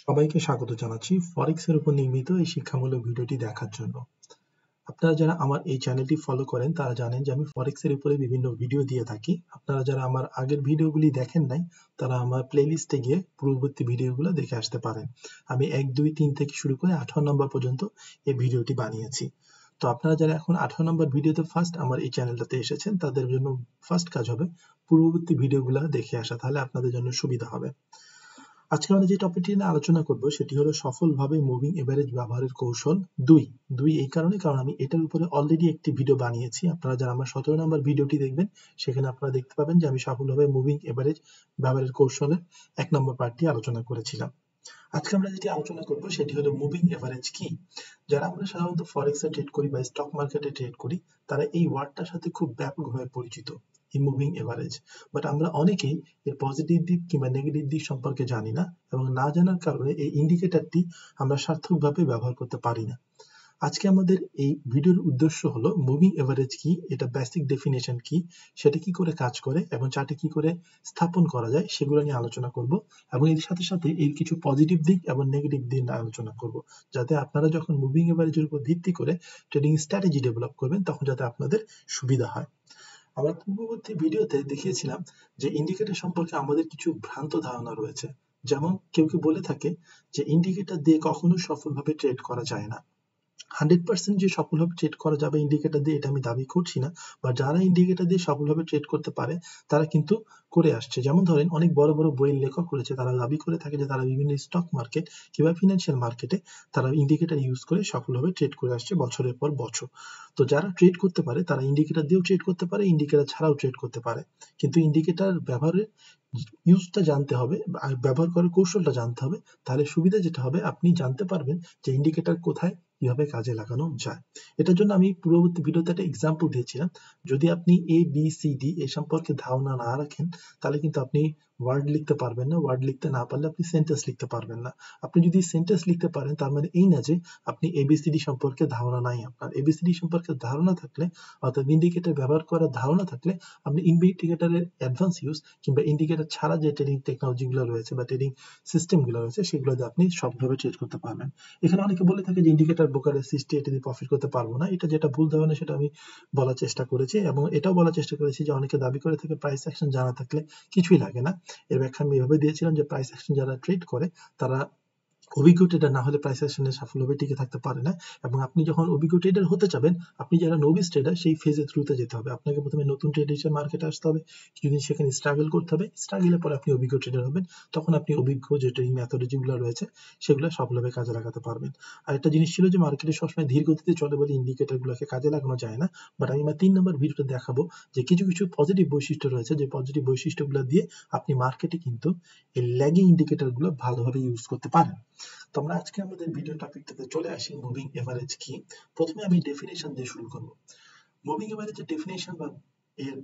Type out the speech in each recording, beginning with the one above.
সবাইকে স্বাগত জানাচ্ছি ফরেক্স এর উপর নির্মিত এই শিক্ষামূলক ভিডিওটি দেখার জন্য। আপনারা যারা আমার এই চ্যানেলটি ফলো করেন তারা জানেন যে আমি ফরেক্স এর উপরে বিভিন্ন ভিডিও দিয়ে থাকি। আপনারা যারা আমার আগের ভিডিওগুলি দেখেন নাই তারা আমার প্লেলিস্টে গিয়ে পূর্ববর্তী ভিডিওগুলো দেখে আসতে পারেন। আমি 1, 2, 3 থেকে শুরু করে 18 নম্বর পর্যন্ত এই ভিডিওটি বানিয়েছি। তো আপনারা যারা এখন 18 নম্বর ভিডিওতে ফার্স্ট আমার এই চ্যানেলটাতে এসেছেন তাদের জন্য ফার্স্ট কাজ হবে পূর্ববর্তী ভিডিওগুলো দেখে আসা, তাহলে আপনাদের জন্য সুবিধা হবে। আজকে আমরা যে টপিকটি নিয়ে আলোচনা করব সেটি হলো সফলভাবে মুভিং এভারেজ ব্যবহারের কৌশল 2 এই কারণে কারণ আমি এটার উপরে অলরেডি একটি ভিডিও বানিয়েছি। আপনারা যারা আমার 17 নম্বর ভিডিওটি দেখবেন সেখানে আপনারা দেখতে পাবেন যে আমি সফলভাবে মুভিং এভারেজ ব্যবহারের কৌশলের 1 নম্বর পার্টটি আলোচনা করেছিলাম। আজকে আমরা যেটি আলোচনা করব সেটি হলো মুভিং এভারেজ কি। যারা আমরা সাধারণত ফরেক্সে ট্রেড করি বা স্টক মার্কেটে ট্রেড করি তারা এই ওয়ার্ডটার সাথে খুব ব্যাপকভাবে পরিচিত, এই মুভিং এভারেজ। বাট আমরা অনেকেই এর পজিটিভ দিক কিংবা নেগেটিভ দিক সম্পর্কে জানি না এবং না জানার কারণে এই ইন্ডিকেটরটি আমরা সার্থকভাবে ব্যবহার করতে পারি না। আজকে আমাদের এই ভিডিওর উদ্দেশ্য হলো মুভিং এভারেজ কি, এটা বেসিক ডেফিনেশন কি, সেটা কি করে কাজ করে এবং চার্টে কি করে স্থাপন করা যায় সেগুলো নিয়ে আলোচনা করব এবং এর সাথে সাথে এর কিছু পজিটিভ দিক এবং নেগেটিভ দিক নিয়ে আলোচনা করব, যাতে আপনারা যখন মুভিং এভারেজের উপর ভিত্তি করে ট্রেডিং স্ট্র্যাটেজি ডেভেলপ করবেন তখন যাতে আপনাদের সুবিধা হয়। আমরা পূর্ববর্তী ভিডিওতে দেখিয়েছিলাম যে ইন্ডিকেটর সম্পর্কে আমাদের কিছু ভ্রান্ত ধারণা রয়েছে। যেমন কেউ কেউ বলে থাকে যে ইন্ডিকেটর দিয়ে কখনো সফলভাবে ট্রেড করা যায় না। 100% যে সফলভাবে ট্রেড করা যাবে ইন্ডিকেটর দিয়ে এটা আমি দাবি করছি না, বা যারা ইন্ডিকেটর দিয়ে সফলভাবে ট্রেড করতে পারে তারা কিন্তু করে আসছে। যেমন ধরেন অনেক বড় বড় বইয়ের লেখক রয়েছে, তারা দাবি করে থাকে যে তারা বিভিন্ন স্টক মার্কেট কিংবা ফিনান্সিয়াল মার্কেটে তারা ইন্ডিকেটর ইউজ করে সফলভাবে ট্রেড করে আসছে বছরের পর বছর। তো যারা ট্রেড করতে পারে তারা ইন্ডিকেটর দিয়েও ট্রেড করতে পারে, ইন্ডিকেটর ছাড়াও ট্রেড করতে পারে, কিন্তু ইন্ডিকেটর ব্যবহারের ইউজটা জানতে হবে আর ব্যবহার করার কৌশলটা জানতে হবে। তাহলে সুবিধা যেটা হবে আপনি জানতে পারবেন যে ইন্ডিকেটর কোথায় কিভাবে কাজে লাগানো যায়। এটার জন্য আমি পূর্ববর্তী ভিডিওতে একটা এক্সাম্পল দিয়েছিলাম। যদি আপনি A B C D A সম্পর্কে ধারণা না রাখেন তাহলে কিন্তু আপনি ওয়ার্ড লিখতে পারবেন না, ওয়ার্ড লিখতে না পারলে আপনি সেন্টেন্স লিখতে পারবেন না। আপনি যদি সেন্টেন্স লিখতে পারেন তার মানে এই না যে আপনি এবিসিডি সম্পর্কে ধারণা নাই। আপনার এবিসিডি সম্পর্কে ধারণা থাকলে অর্থাৎ ইন্ডিকেটর ব্যবহার করার ধারণা থাকলে আপনি ইন্ডিকেটরের অ্যাডভান্স ইউজ কিংবা ইন্ডিকেটর ছাড়া যে ট্রেডিং টেকনোলজি গুলো রয়েছে বা ট্রেডিং সিস্টেম গুলো রয়েছে সেগুলো দিয়ে আপনি সবভাবে ট্রেড করতে পারবেন। এখানে অনেকে বলে থাকে যে ইন্ডিকেটর ব্রোকারের সৃষ্টি, এটা দিয়ে প্রফিট করতে পারবো না। এটা যেটা ভুল ধারণা সেটা আমি বলার চেষ্টা করেছি এবং এটাও বলার চেষ্টা করেছি যে অনেকে দাবি করে থাকে প্রাইস অ্যাকশন জানা থাকলে কিছুই লাগে না। এর ব্যাখ্যা আমি এভাবে দিয়েছিলাম যে প্রাইস অ্যাকশন যারা ট্রেড করে তারা অভিজ্ঞ ট্রেডার না হলে প্রাইস অ্যাকশনে সফলভাবে টিকে থাকতে পারে না। এবং আপনি যখন অভিজ্ঞ ট্রেডার হতে যাবেন, আপনি যারা নভিস ট্রেডার সেই ফেজের থ্রুতে যেতে হবে। আপনাকে প্রথমে নতুন ট্রেড হিসেবে মার্কেটে আসতে হবে, কিছুদিন সেখানে স্ট্রাগল করতে হবে, স্ট্রাগলের পরে আপনি অভিজ্ঞ ট্রেডার হবেন। তখন আপনি অভিজ্ঞ যে ট্রেডিং মেথোডলজিগুলো রয়েছে সেগুলো সফলভাবে কাজে লাগাতে পারবেন। আর একটা জিনিস ছিল যে মার্কেটে সবসময় ধীর গতিতে চলে বলে ইন্ডিকেটরগুলোকে কাজে লাগানো যায় না। বাট আমি আমার 3 নম্বর ভিডিওতে দেখাবো যে কিছু কিছু পজিটিভ বৈশিষ্ট্য রয়েছে, যে পজিটিভ বৈশিষ্ট্যগুলো দিয়ে আপনি মার্কেটে কিন্তু এই ল্যাগিং ইন্ডিকেটরগুলো ভালোভাবে ইউজ করতে পারেন। তো আমরা আজকে আমাদের ভিডিও টপিকটাতে চলে আসি মুভিং এভারেজ কি। প্রথমে আমি ডেফিনেশন দিয়ে শুরু করব। মুভিং এভারেজের ডেফিনেশন বা এর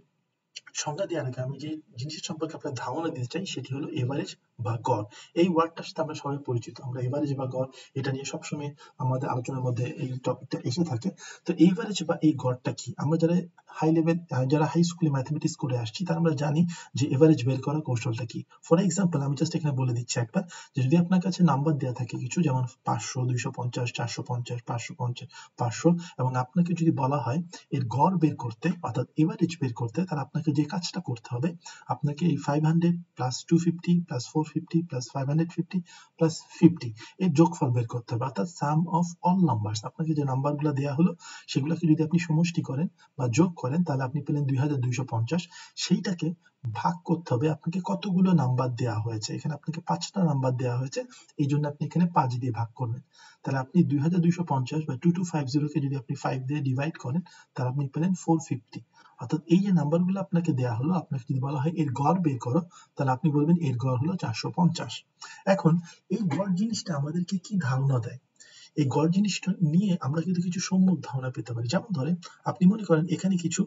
সংজ্ঞা দেওয়ার আগে আমি যে জিনিসের সম্পর্কে আপনার ধারণা দিতে চাই সেটি হলো এভারেজ বা গড়। এই ওয়ার্ডটার সাথে আমরা সবাই পরিচিত, আমরা এভারেজ বা গড় এটা নিয়ে সবসময় আমাদের আলোচনার মধ্যে এই টপিকটা এসে থাকে। তো এভারেজ বা এই গড়টা কি, আমরা যারা হাই লেভেল যারা হাই স্কুলে ম্যাথমেটিক্স করে আসছি তারা আমরা জানি যে এভারেজ বের করার কৌশলটা কি। ফর এক্সাম্পল আমি জাস্ট এখানে বলে দিচ্ছি একবার, যে যদি আপনার কাছে নাম্বার দেওয়া থাকে কিছু যেমন 500, 250, 450, 550, 500 এবং আপনাকে যদি বলা হয় এর গড় বের করতে অর্থাৎ এভারেজ বের করতে, তাহলে আপনাকে যে কাজটা করতে হবে আপনাকে এই 500 প্লাস 250 প্লাস 450 প্লাস 550 প্লাস 50 এর যোগফল বের করতে হবে, অর্থাৎ সাম অফ অল নাম্বারস। আপনাকে যে নাম্বারগুলো দেওয়া হলো সেগুলোকে যদি আপনি সমষ্টি করেন বা যোগ করেন তাহলে আপনি পেলেন 2250। সেইটাকে ভাগ করতে হবে আপনাকে কতগুলো নাম্বার দেওয়া হয়েছে। এখানে আপনাকে 5টা নাম্বার দেওয়া হয়েছে, এই জন্য আপনি এখানে 5 দিয়ে ভাগ করবেন। তাহলে আপনি 2250 বা 2250 কে যদি আপনি 5 দিয়ে ডিভাইড করেন তাহলে আপনি পেলেন 450। অর্থাৎ এই যে নাম্বারগুলো আপনাকে দেওয়া হলো, আপনাকে যদি বলা হয় এর গড় বের করো তাহলে আপনি বলবেন এর গড় হলো 450। এখন এই গড় জিনিসটা আমাদেরকে কি ধারণা দেয়? এই গড় জিনিসটা নিয়ে আমরা কিন্তু কিছু সম্যক ধারণা পেতে পারি। যেমন ধরেন আপনি মনে করেন এখানে কিছু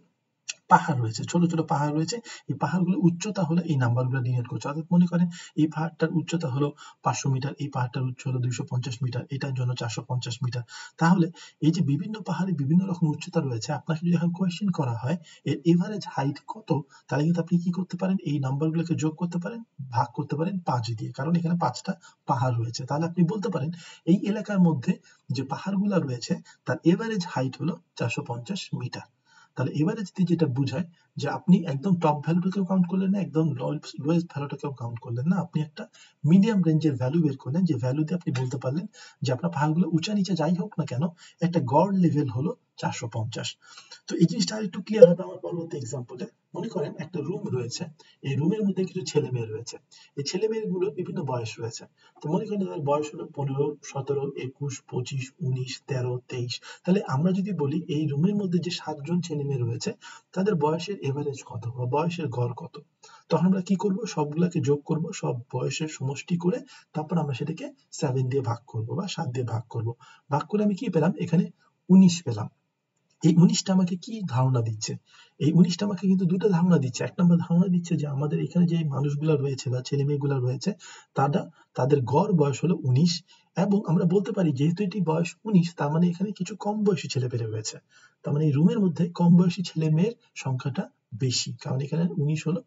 পাহাড় রয়েছে, ছোট ছোট পাহাড় রয়েছে, এই পাহাড়গুলোর উচ্চতা হলো এই নাম্বারগুলো ডিনোট করছে। অর্থাৎ মনে করেন এই পাহাড়টার উচ্চতা হলো 500 মিটার, এই পাহাড়টার উচ্চতা হলো 250 মিটার, এটার জন্য 450 মিটার। তাহলে এই যে বিভিন্ন পাহাড়ে বিভিন্ন রকম উচ্চতা রয়েছে, আপনাকে যদি এখন কোয়েশ্চেন করা হয় এর এভারেজ হাইট কত, তাহলে কিন্তু আপনি কি করতে পারেন, এই নাম্বারগুলোকে যোগ করতে পারেন, ভাগ করতে পারেন 5 দিয়ে, কারণ এখানে 5টা পাহাড় রয়েছে। তাহলে আপনি বলতে পারেন এই এলাকার মধ্যে যে পাহাড়গুলো রয়েছে তার এভারেজ হাইট হলো 450 মিটার। তাহলে এভারেজ দিয়ে যেটা বোঝায় যে আপনি একদম টপ ভ্যালুটাকেও কাউন্ট করলেন না, একদম লোয়েস্ট ভ্যালুটাকেও কাউন্ট করলেন না, আপনি একটা মিডিয়াম রেঞ্জের ভ্যালু বের করলেন, যে ভ্যালু দিয়ে আপনি বলতে পারলেন যে আপনার পাহাড়গুলো উঁচা নিচে যাই হোক না কেন একটা গড় লেভেল হলো 450। তো এই জিনিসটা আরেকটু ক্লিয়ার হবে আমার পরবর্তী এক্সাম্পলে। মনে করেন একটা রুম রয়েছে, এই রুমের মধ্যে কিছু ছেলে মেয়ে রয়েছে, এই ছেলে মেয়েগুলোর বিভিন্ন বয়স রয়েছে। তো মনে করেন তাদের বয়স হলো 15, 17, 21, 25, 19, 13, 23। তাহলে আমরা যদি বলি এই রুমের মধ্যে যে 7জন ছেলে মেয়ে রয়েছে তাদের বয়সের এভারেজ কত বা বয়সের গড় কত, তখন আমরা কি করব, সবগুলাকে যোগ করব, সব বয়সের সমষ্টি করে তারপর আমরা সেটাকে 7 দিয়ে ভাগ করব বা 7 দিয়ে ভাগ করব। ভাগ করে আমি কি পেলাম, এখানে 19 পেলাম। এই 19টা আমাকে কি ধারণা দিচ্ছে, এই 19টা আমাকে কিন্তু দুটো ধারণা দিচ্ছে। এক নম্বর ধারণা দিচ্ছে যে আমাদের এখানে যে মানুষগুলো রয়েছে বা ছেলে মেয়েগুলো রয়েছে তারা তাদের গড় বয়স হলো 19, এবং আমরা বলতে পারি যেহেতু এটি বয়স 19 তার মানে এখানে কিছু কম বয়সী ছেলে পেলে রয়েছে। তার মানে এই রুমের মধ্যে কম বয়সী ছেলে মেয়ের সংখ্যাটা বেশি, কারণ এখানে 19 হলো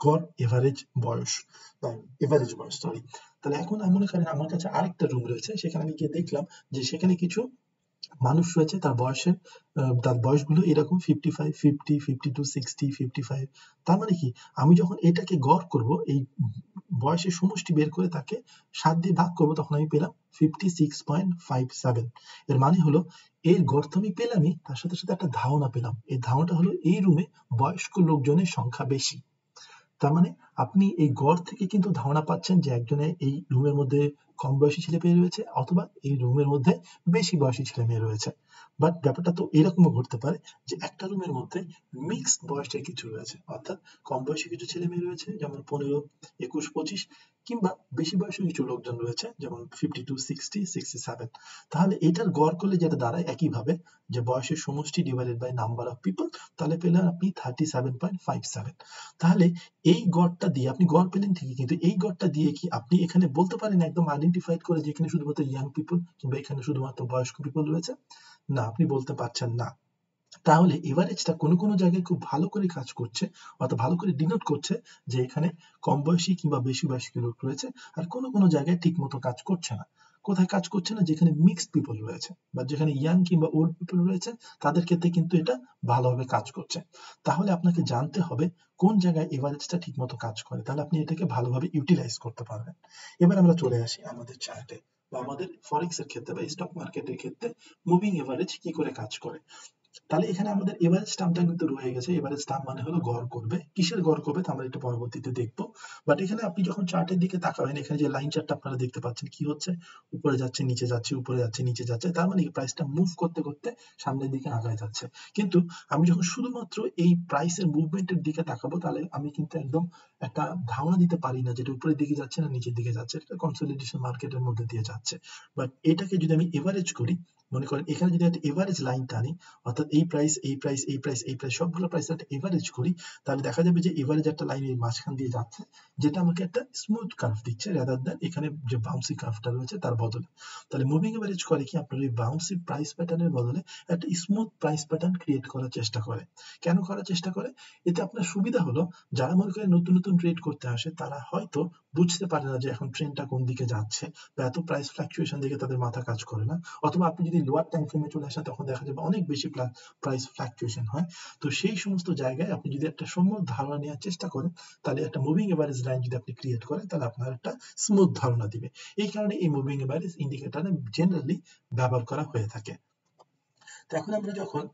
গড় এভারেজ বয়স বা এভারেজ বয়স, সরি। তাহলে এখন মনে করেন আমার কাছে আরেকটা রুম রয়েছে, সেখানে আমি গিয়ে দেখলাম যে সেখানে কিছু মানুষ রয়েছে, তার বয়সগুলো এরকম 55, 50, 52, 60, 55। তার মানে কি, আমি যখন এটাকে গড় করব, এই বয়সের সমষ্টি বের করে তাকে 7 দিয়ে ভাগ করব, তখন আমি পেলাম 56.57। এর মানে হলো এর গড় তো আমি পেলামই, তার সাথে সাথে একটা ধারণা পেলাম, এই ধারণাটা হলো এই রুমে বয়স্ক লোকজনের সংখ্যা বেশি। তার মানে আপনি এই গড় থেকে কিন্তু ধারণা পাচ্ছেন যে একজনের এই রুমের মধ্যে কম বয়সী ছেলে মেয়ে রয়েছে অথবা এই রুমের মধ্যে বেশি বয়সী ছেলে মেয়ে রয়েছে। বাট ব্যাপারটা তো এরকমও ঘটতে পারে যে একটা রুমের মধ্যে মিক্সড বয়সের কিছু রয়েছে, অর্থাৎ কম বয়সী কিছু ছেলে মেয়ে রয়েছে যেমন 15, 21, 25, কিংবা বেশি বয়সী কিছু লোকজন রয়েছে যেমন 52, 60, 67। তাহলে এটার গড় করলে যেটা দাঁড়ায় একইভাবে যে বয়সের সমষ্টি divided by number of people, তাহলে পেলেন আপনি 37.57। তাহলে এই গড়টা দিয়ে আপনি গড় পেলেন ঠিকই, কিন্তু এই গড়টা দিয়ে কি আপনি এখানে বলতে পারেন একদম আইডেন্টিফাইড করে যে এখানে শুধুমাত্র ইয়াং পিপল কিংবা এখানে শুধুমাত্র বয়স্ক পিপল রয়েছে? না, আপনি বলতে পারছেন না। তাহলে এভারেজটা কোনো কোনো জায়গায় খুব ভালো করে কাজ করছে, অর্থাৎ ভালো করে ডিনোট করছে যে এখানে কম বয়সী কিংবা বেশি বয়সী লোক রয়েছে, আর কোনো কোনো জায়গায় ঠিক মতো কাজ করছে না। কোথায় কাজ করছে না, যেখানে মিক্সড পিপল রয়েছে বা যেখানে ইয়াং কিংবা ওল্ড পিপল রয়েছে তাদের ক্ষেত্রে কিন্তু এটা ভালোভাবে কাজ করছে। তাহলে আপনাকে জানতে হবে কোন জায়গায় এভারেজটা ঠিক মতো কাজ করে, তাহলে আপনি এটাকে ভালোভাবে ইউটিলাইজ করতে পারবেন। এবার আমরা চলে আসি আমাদের চার্টে বা আমাদের ফরেক্স এর ক্ষেত্রে বা স্টক মার্কেটের ক্ষেত্রে মুভিং এভারেজ কি করে কাজ করে। তাহলে এখানে আমাদের এভারেজ টার্মটা কিন্তু রয়ে গেছে। এভারেজ টার্ম মানে হলো গড় করবে, কিসের গড় করবে তা আমরা একটু পরবর্তীতে দেখবো। বাট এখানে আপনি যখন চার্টের দিকে তাকাবেন, এখানে যে লাইন চার্টটা আপনারা দেখতে পাচ্ছেন কি হচ্ছে, উপরে যাচ্ছে নিচে যাচ্ছে, উপরে যাচ্ছে নিচে যাচ্ছে, তার মানে প্রাইসটা মুভ করতে করতে সামনের দিকে আগায় যাচ্ছে। কিন্তু আমি যখন শুধুমাত্র এই প্রাইসের মুভমেন্টের দিকে তাকাবো তাহলে আমি কিন্তু একদম একটা ধারণা দিতে পারি না যেটা উপরের দিকে যাচ্ছে না নিচের দিকে যাচ্ছে, এটা কনসলিডেশন মার্কেটের মধ্যে দিয়ে যাচ্ছে। বাট এটাকে যদি আমি এভারেজ করি, মনে করেন এখানে যদি একটা এভারেজ লাইন টানি, অর্থাৎ এই প্রাইস এই প্রাইস এই প্রাইস এই প্রাইস সবগুলো প্রাইস একটা এভারেজ করি, তাহলে দেখা যাবে যে এভারেজ একটা লাইন এই মাঝখান দিয়ে যাচ্ছে, যেটা আমাকে একটা স্মুথ কার্ভ দিচ্ছে রাদার দ্যান এখানে যে বাউন্সি কার্ভটা রয়েছে তার বদলে। তাহলে মুভিং এভারেজ করে কি, আপনার এই বাউন্সি প্রাইস প্যাটার্নের বদলে একটা স্মুথ প্রাইস প্যাটার্ন ক্রিয়েট করার চেষ্টা করে। কেন করার চেষ্টা করে? এতে আপনার সুবিধা হলো যারা মনে করেন নতুন নতুন ট্রেড করতে আসে তারা হয়তো বুঝতে পারে না যে এখন ট্রেন্ডটা কোন দিকে যাচ্ছে, বা এত প্রাইস ফ্লাকচুয়েশন দেখে তাদের মাথা কাজ করে না। অথবা আপনি যদি লোয়ার টাইম ফ্রেমে চলে আসেন তখন দেখা যাবে অনেক বেশি প্রাইস ফ্লাকচুয়েশন হয়। তো সেই সমস্ত জায়গায় আপনি যদি একটা সম্যক ধারণা নেওয়ার চেষ্টা করেন, তাহলে একটা মুভিং এভারেজ লাইন যদি আপনি ক্রিয়েট করেন তাহলে আপনার একটা স্মুথ ধারণা দিবে। এই কারণে এই মুভিং এভারেজ ইন্ডিকেটর জেনারেলি ব্যবহার করা হয়ে থাকে। তো এখন আমরা যখন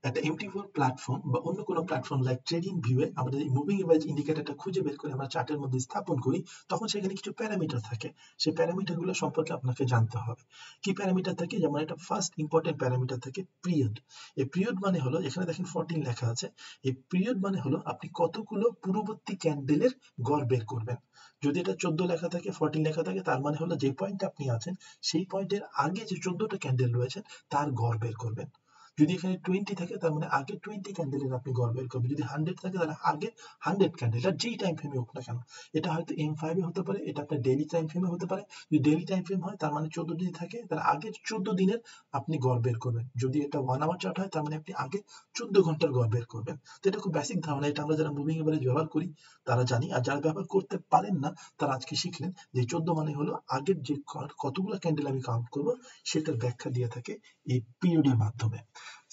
একটা MT4 প্ল্যাটফর্ম বা অন্য কোনো প্ল্যাটফর্ম লাইক ট্রেডিং ভিউয়ে আমাদের এই মুভিং এভারেজ ইন্ডিকেটরটা খুঁজে বের করে আমরা চার্টের মধ্যে স্থাপন করি, তখন সেখানে কিছু প্যারামিটার থাকে। সেই প্যারামিটারগুলো সম্পর্কে আপনাকে জানতে হবে। কি প্যারামিটার থাকে? যেমন একটা ফার্স্ট ইম্পর্টেন্ট প্যারামিটার থাকে পিরিয়ড। এই পিরিয়ড মানে হলো, এখানে দেখেন 14 লেখা আছে, এই পিরিয়ড মানে হলো আপনি কতগুলো পূর্ববর্তী ক্যান্ডেলের গড় বের করবেন। যদি এটা 14 লেখা থাকে 14 লেখা থাকে তার মানে হলো যে পয়েন্টে আপনি আছেন সেই পয়েন্টের আগে যে 14টা ক্যান্ডেল রয়েছে তার গড় বের করবেন। যদি এখানে 20 থাকে তার মানে আগে 20 ক্যান্ডেলের আপনি গড় বের করবেন, যদি 100 থাকে তাহলে আগে 100 ক্যান্ডেল, আর যেই টাইম ফ্রেমে হোক না কেন। এটা হয়তো M5 এ হতে পারে, এটা আপনার ডেইলি টাইম ফ্রেমে হতে পারে। যদি ডেইলি টাইম ফ্রেম হয় তার মানে 14 দিন থাকে, তাহলে আগে 14 দিনের আপনি গড় বের করবেন। যদি এটা 1 আওয়ার চার্ট হয় তার মানে আপনি আগে 14 ঘন্টার গড় বের করবেন। তো এটা খুব বেসিক ধারণা, এটা আমরা যারা মুভিং এভারেজ ব্যবহার করি তারা জানি, আর যারা ব্যবহার করতে পারেন না তারা আজকে শিখলেন যে 14 মানে হলো আগের যে কতগুলো ক্যান্ডেল আমি কাউন্ট করব সেটার ব্যাখ্যা দিয়ে থাকে এই পিরিয়ডের মাধ্যমে।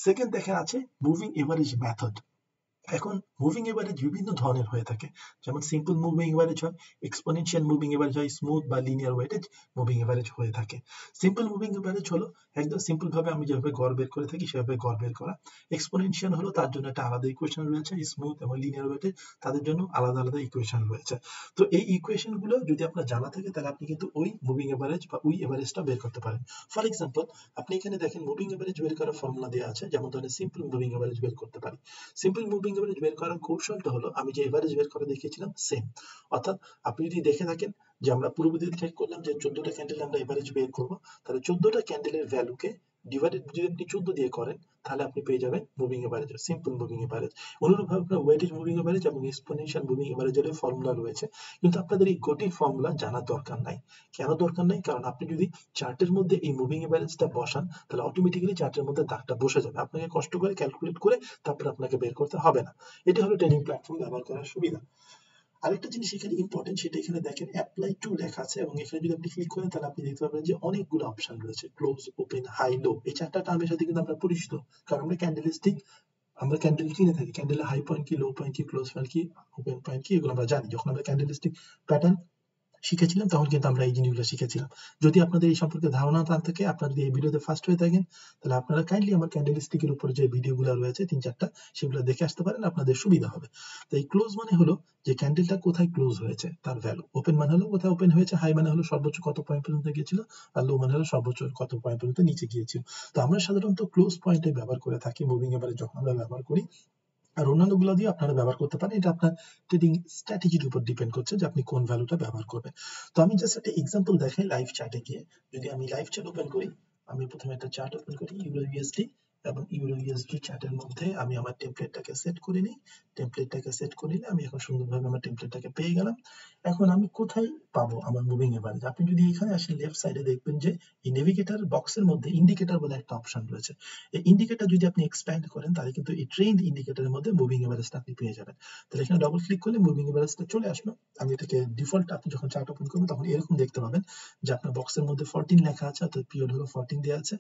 সেকেন্ড দেখেন আছে মুভিং এভারেজ মেথড। এখন মুভিং এভারেজ বিভিন্ন ধরনের হয়ে থাকে, যেমন সিম্পল মুভিং এভারেজ হয়, এক্সপোনেনশিয়াল মুভিং এভারেজ হয়, স্মুথ বা লিনিয়ার ওয়েটেজ মুভিং এভারেজ হয়ে থাকে। সিম্পল মুভিং এভারেজ হলো একদম সিম্পল ভাবে আমি যেভাবে গড় বের করে থাকি সেভাবে গড় বের করা। এক্সপোনেনশিয়াল হলো তার জন্য একটা আলাদা ইকুয়েশন রয়েছে, স্মুথ এবং লিনিয়ার ওয়েটেজ তাদের জন্য আলাদা আলাদা ইকুয়েশন রয়েছে। তো এই ইকুয়েশন গুলো যদি আপনার জানা থাকে তাহলে আপনি কিন্তু ওই মুভিং এভারেজ বা ওই এভারেজটা বের করতে পারেন। ফর এক্সাম্পল আপনি এখানে দেখেন মুভিং এভারেজ বের করার ফর্মুলা দেওয়া আছে, যেমন ধরেন সিম্পল মুভিং এভারেজ বের করতে পারি। সিম্পল মুভিং এভারেজ বের করার কৌশলটা হলো আমি যে এভারেজ বের করে দেখিয়েছিলাম সেম, অর্থাৎ আপনি যদি দেখে থাকেন যে আমরা পূর্ব দিকে ঠিক করলাম যে 14টা ক্যান্ডেল আমরা এভারেজ বের করব, তাহলে 14টা ক্যান্ডেলের ভ্যালুকে ডিভাইডেড যদি আপনি 14 দিয়ে করেন তাহলে আপনি পেয়ে যাবেন moving average, simple moving average. অনুরূপভাবে আপনার ওয়েটেজ মুভিং এভারেজ এবং এক্সপোনেনশিয়াল মুভিং এভারেজের ফর্মুলা রয়েছে, কিন্তু আপনাদের এই গোটি ফর্মুলা জানার দরকার নাই। কেন দরকার নাই? কারণ আপনি যদি চার্টের মধ্যে এই মুভিং এভারেজটা বসান তাহলে অটোমেটিক্যালি চার্টের মধ্যে দাগটা বসে যাবে, আপনাকে কষ্ট করে ক্যালকুলেট করে তারপর আপনাকে বের করতে হবে না। এটা হলো ট্রেডিং প্ল্যাটফর্ম ব্যবহার করার সুবিধা। আরেকটা জিনিস এখানে ইম্পর্টেন্ট, সেটা এখানে দেখেন অ্যাপ্লাই টু লেখা আছে, এবং এখানে যদি আপনি ক্লিক করেন তাহলে আপনি দেখতে পাবেন যে অনেকগুলো অপশন রয়েছে, ক্লোজ, ওপেন, হাই, লো। এই চারটা টার্মের সাথে কিন্তু আমরা পরিচিত, কারণ আমরা ক্যান্ডেলস্টিক আমরা ক্যান্ডেল কিনে থাকি, ক্যান্ডেলের হাই পয়েন্ট কি, লো পয়েন্ট কি, ক্লোজ পয়েন্ট কি, ওপেন পয়েন্ট কি, এগুলো আমরা জানি। যখন আমরা ক্যান্ডেলস্টিক প্যাটার্ন শিখেছিলাম তখন কিন্তু আমরা এই জিনিসগুলো শিখেছিলাম। যদি আপনাদের এই সম্পর্কে ধারণা না থাকে, আপনারা যদি এই ভিডিওতে ফার্স্ট হয়ে থাকেন, তাহলে আপনারা কাইন্ডলি আমার ক্যান্ডেলস্টিকের উপরে যে ভিডিওগুলো রয়েছে 3-4টা, সেগুলো দেখে আসতে পারেন, আপনাদের সুবিধা হবে। তো এই ক্লোজ মানে হলো যে ক্যান্ডেলটা কোথায় ক্লোজ হয়েছে তার ভ্যালু, ওপেন মানে হলো কোথায় ওপেন হয়েছে, হাই মানে হলো সর্বোচ্চ কত পয়েন্ট পর্যন্ত গিয়েছিল, আর লো মানে হলো সর্বোচ্চ কত পয়েন্ট পর্যন্ত নিচে গিয়েছিল। তো আমরা সাধারণত ক্লোজ পয়েন্টে ব্যবহার করে থাকি মুভিং এভারেজ যখন আমরা ব্যবহার করি, আর অন্যান্যগুলো দিয়ে আপনারা ব্যবহার করতে পারেন। এটা আপনার ট্রেডিং স্ট্র্যাটেজির উপর ডিপেন্ড করছে যে আপনি কোন ভ্যালুটা ব্যবহার করবেন। তো আমি জাস্ট একটা এক্সাম্পল দেখাই লাইভ চার্টে গিয়ে। যদি আমি লাইভ চার্ট ওপেন করি, আমি প্রথমে একটা চার্ট ওপেন করি ইউরো ইউএসডি, এবং ইউরো ইউএসডি চার্টের মধ্যে আমি আমার টেমপ্লেটটাকে সেট করে নিই। টেমপ্লেটটাকে সেট করে নিলে আমি এখন সুন্দরভাবে আমার টেমপ্লেটটাকে পেয়ে গেলাম। এখন আমি কোথায় পাবো আমার মুভিং এভারেজ? আপনি যদি এখানে আসেন লেফট সাইডে দেখবেন যে এই নেভিগেটর বক্সের মধ্যে ইন্ডিকেটর বলে একটা অপশন রয়েছে। এই ইন্ডিকেটর যদি আপনি এক্সপ্যান্ড করেন তাহলে কিন্তু এই ট্রেন্ড ইন্ডিকেটরের মধ্যে মুভিং এভারেজটা আপনি পেয়ে যাবেন। তাহলে এখানে ডবল ক্লিক করলে মুভিং এভারেজটা চলে আসলো। আমি এটাকে ডিফল্ট, আপনি যখন চার্ট ওপেন করবেন তখন এরকম দেখতে পাবেন যে আপনার বক্সের মধ্যে 14 লেখা আছে, অর্থাৎ পিরিয়ড হলো 14 দেওয়া আছে।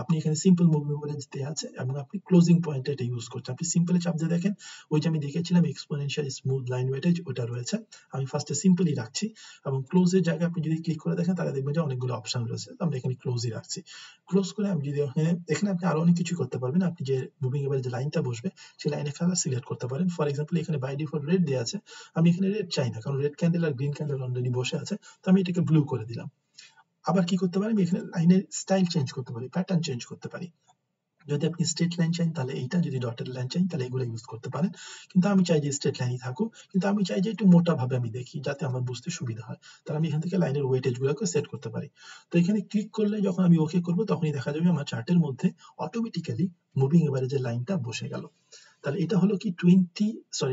আপনি এখানে সিম্পল মুভিং এভারেজ দেওয়া আছে এবং আপনি ক্লোজিং পয়েন্টে এটা ইউজ করছেন। আপনি সিম্পলে চাপ দিয়ে দেখেন, ওই যে আমি দেখেছিলাম এক্সপোনেনশিয়াল, স্মুথ, লাইন ওয়েটেজ, ওটা রয়েছে। আমি ফার্স্টে সিম্পলি রাখছি, এবং ক্লোজের জায়গায় আপনি যদি ক্লিক করে দেখেন তাহলে দেখবেন যে অনেকগুলো অপশন রয়েছে। তো আমরা এখানে ক্লোজই রাখছি। ক্লোজ করে আমি যদি এখানে আপনি আরো অনেক কিছু করতে পারবেন। আপনি যে মুভিং এভারেজ লাইনটা বসবে সেই লাইনের কালার সিলেক্ট করতে পারেন। ফর এক্সাম্পল এখানে বাই ডিফল্ট রেড দেওয়া আছে, আমি এখানে রেড চাই না, কারণ রেড ক্যান্ডেল আর গ্রিন ক্যান্ডেল অলরেডি বসে আছে, তো আমি এটাকে ব্লু করে দিলাম। আবার কি করতে পারি, আমি এখানে লাইনের স্টাইল চেঞ্জ করতে পারি, প্যাটার্ন চেঞ্জ করতে পারি। যদি আপনি স্ট্রেট লাইন চান তাহলে এইটা, যদি ডটেড লাইন চান তাহলে এগুলো ইউজ করতে পারেন। কিন্তু আমি চাই যে স্ট্রেট লাইনই থাকুক, কিন্তু আমি চাই যে একটু মোটা ভাবে আমি দেখি যাতে আমার বুঝতে সুবিধা হয়। তাহলে আমি এখান থেকে লাইনের ওয়েটেজ গুলোকে সেট করতে পারি। তো এখানে ক্লিক করলে যখন আমি ওকে করবো তখনই দেখা যাবে আমার চার্টের মধ্যে অটোমেটিক্যালি মুভিং এভারেজের লাইনটা বসে গেল। তাহলে এটা হলো কি